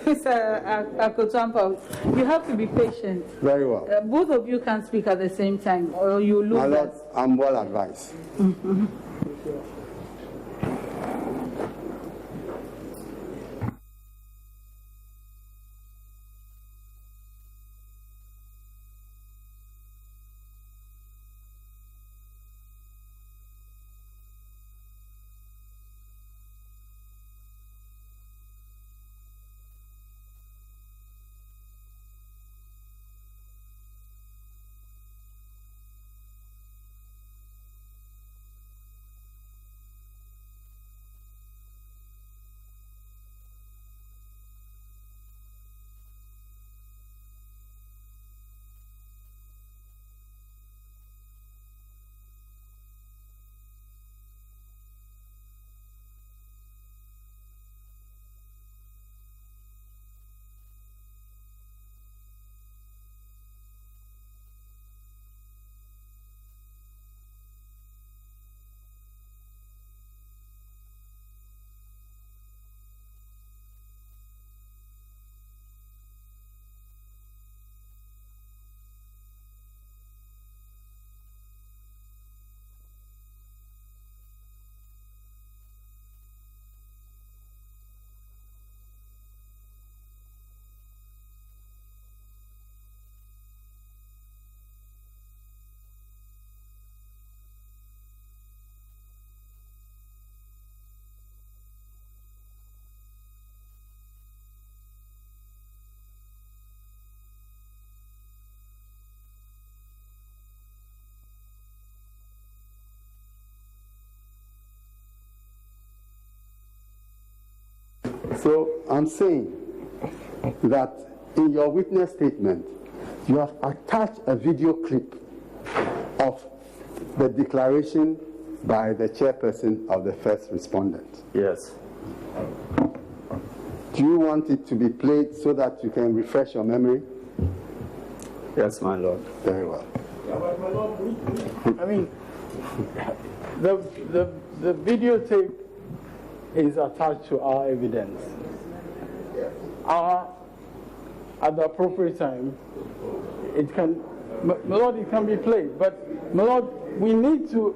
[SPEAKER 6] Mr. Akotampa, you have to be patient.
[SPEAKER 2] Very well.
[SPEAKER 6] Both of you can speak at the same time, or you lose.
[SPEAKER 2] My Lord, I'm well advised.
[SPEAKER 6] Mm-hmm.
[SPEAKER 2] So I'm saying that in your witness statement, you have attached a video clip of the declaration by the chairperson of the first respondent.
[SPEAKER 5] Yes.
[SPEAKER 2] Do you want it to be played so that you can refresh your memory?
[SPEAKER 5] Yes, my Lord.
[SPEAKER 2] Very well.
[SPEAKER 3] Yeah, but my Lord, I mean, the videotape is attached to our evidence. At the appropriate time, it can, my Lord, it can be played. But my Lord, we need to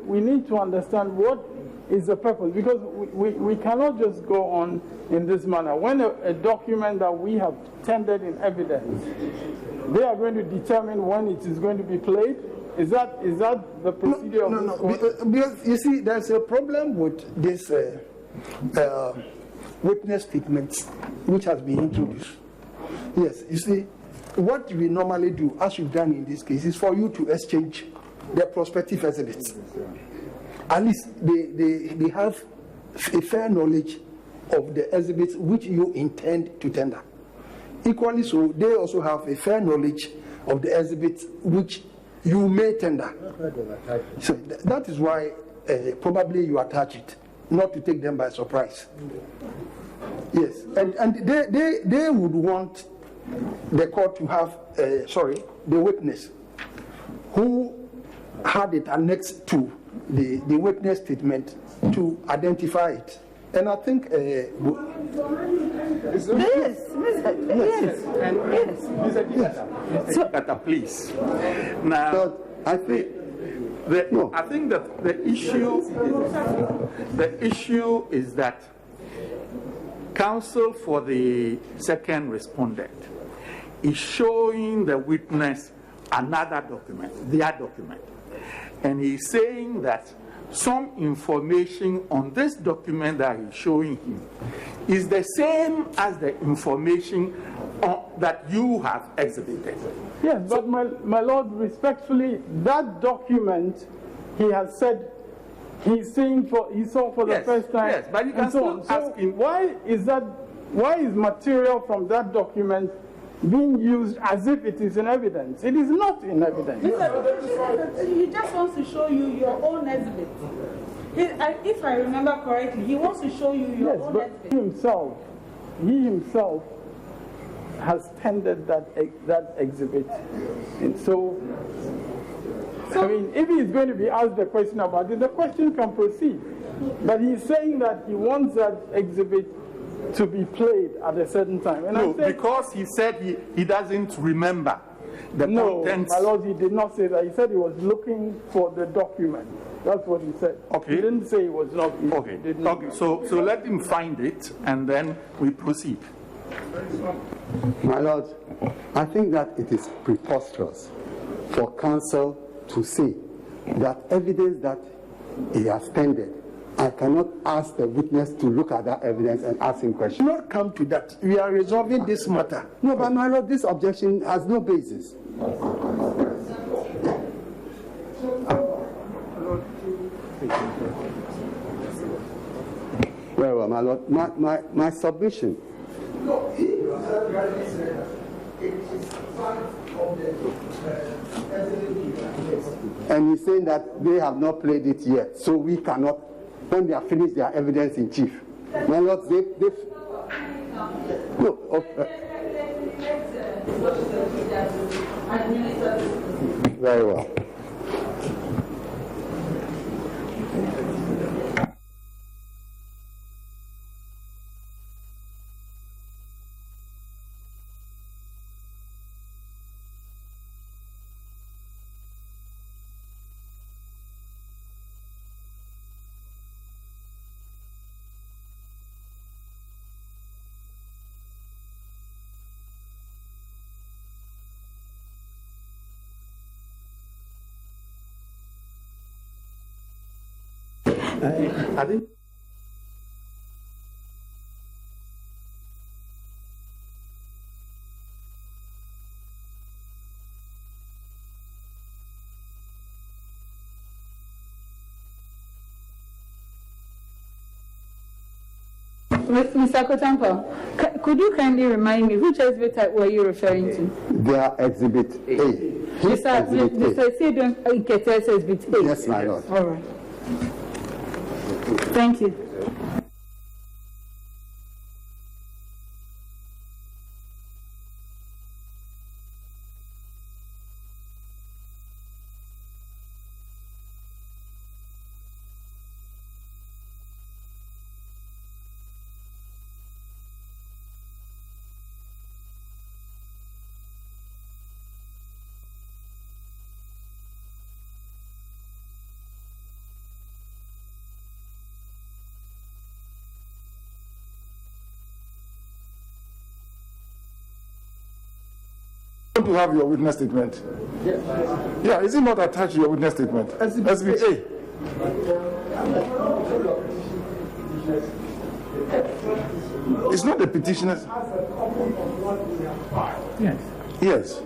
[SPEAKER 3] understand what is the purpose? Because we cannot just go on in this manner. When a document that we have tendered in evidence, they are going to determine when it is going to be played. Is that the procedure of this court?
[SPEAKER 4] Because you see, there's a problem with this witness statements which has been introduced. Yes, you see, what we normally do, as you've done in this case, is for you to exchange the prospective exhibits. At least they have a fair knowledge of the exhibits which you intend to tender. Equally so, they also have a fair knowledge of the exhibits which you may tender. So that is why probably you attach it, not to take them by surprise. Yes, and they would want the court to have, the witness who had it annexed to the witness statement to identify it. And I think
[SPEAKER 6] Yes.
[SPEAKER 16] Mr. Nketia, please. Now, I think that the issue is that counsel for the second respondent is showing the witness another document, their document, and he's saying that some information on this document that he's showing him is the same as the information that you have exhibited.
[SPEAKER 3] Yes, but my Lord, respectfully, that document he has said he saw for the first time.
[SPEAKER 16] Yes, but you can still ask him.
[SPEAKER 3] Why is material from that document being used as if it is in evidence? It is not in evidence.
[SPEAKER 6] He just wants to show you your own exhibit. If I remember correctly, he wants to show you your own exhibit.
[SPEAKER 3] He himself has tendered that exhibit. And so, I mean, if he's going to be asked the question about it, the question can proceed. But he's saying that he wants that exhibit to be played at a certain time. And
[SPEAKER 16] no, because he said he doesn't remember the contents.
[SPEAKER 3] My Lord, he did not say that. He said he was looking for the document. That's what he said.
[SPEAKER 16] Okay.
[SPEAKER 3] He didn't say he was not.
[SPEAKER 16] Okay. So let him find it, and then we proceed.
[SPEAKER 2] My Lord, I think that it is preposterous for counsel to say that evidence that he has tendered, I cannot ask the witness to look at that evidence and ask him questions.
[SPEAKER 4] Not come to that. We are resolving this matter.
[SPEAKER 2] No, but my Lord, this objection has no basis. Very well, my Lord. My submission.
[SPEAKER 4] No, he himself rightly said that it is part of the evidence.
[SPEAKER 2] And he's saying that they have not played it yet, so we cannot, when they have finished their evidence in chief. My Lord, very well.
[SPEAKER 16] I think.
[SPEAKER 6] Mr. Kotampo, could you kindly remind me which exhibit were you referring to?
[SPEAKER 2] They are exhibit A.
[SPEAKER 6] Mr. Asiedu Nketia says exhibit A.
[SPEAKER 2] Yes, my Lord.
[SPEAKER 6] All right. Thank you.
[SPEAKER 7] to have your witness statement?
[SPEAKER 3] Yes.
[SPEAKER 7] Yeah, is it not attached to your witness statement? Exhibit A. It's not the petitioner's.
[SPEAKER 16] Yes.
[SPEAKER 7] Yes.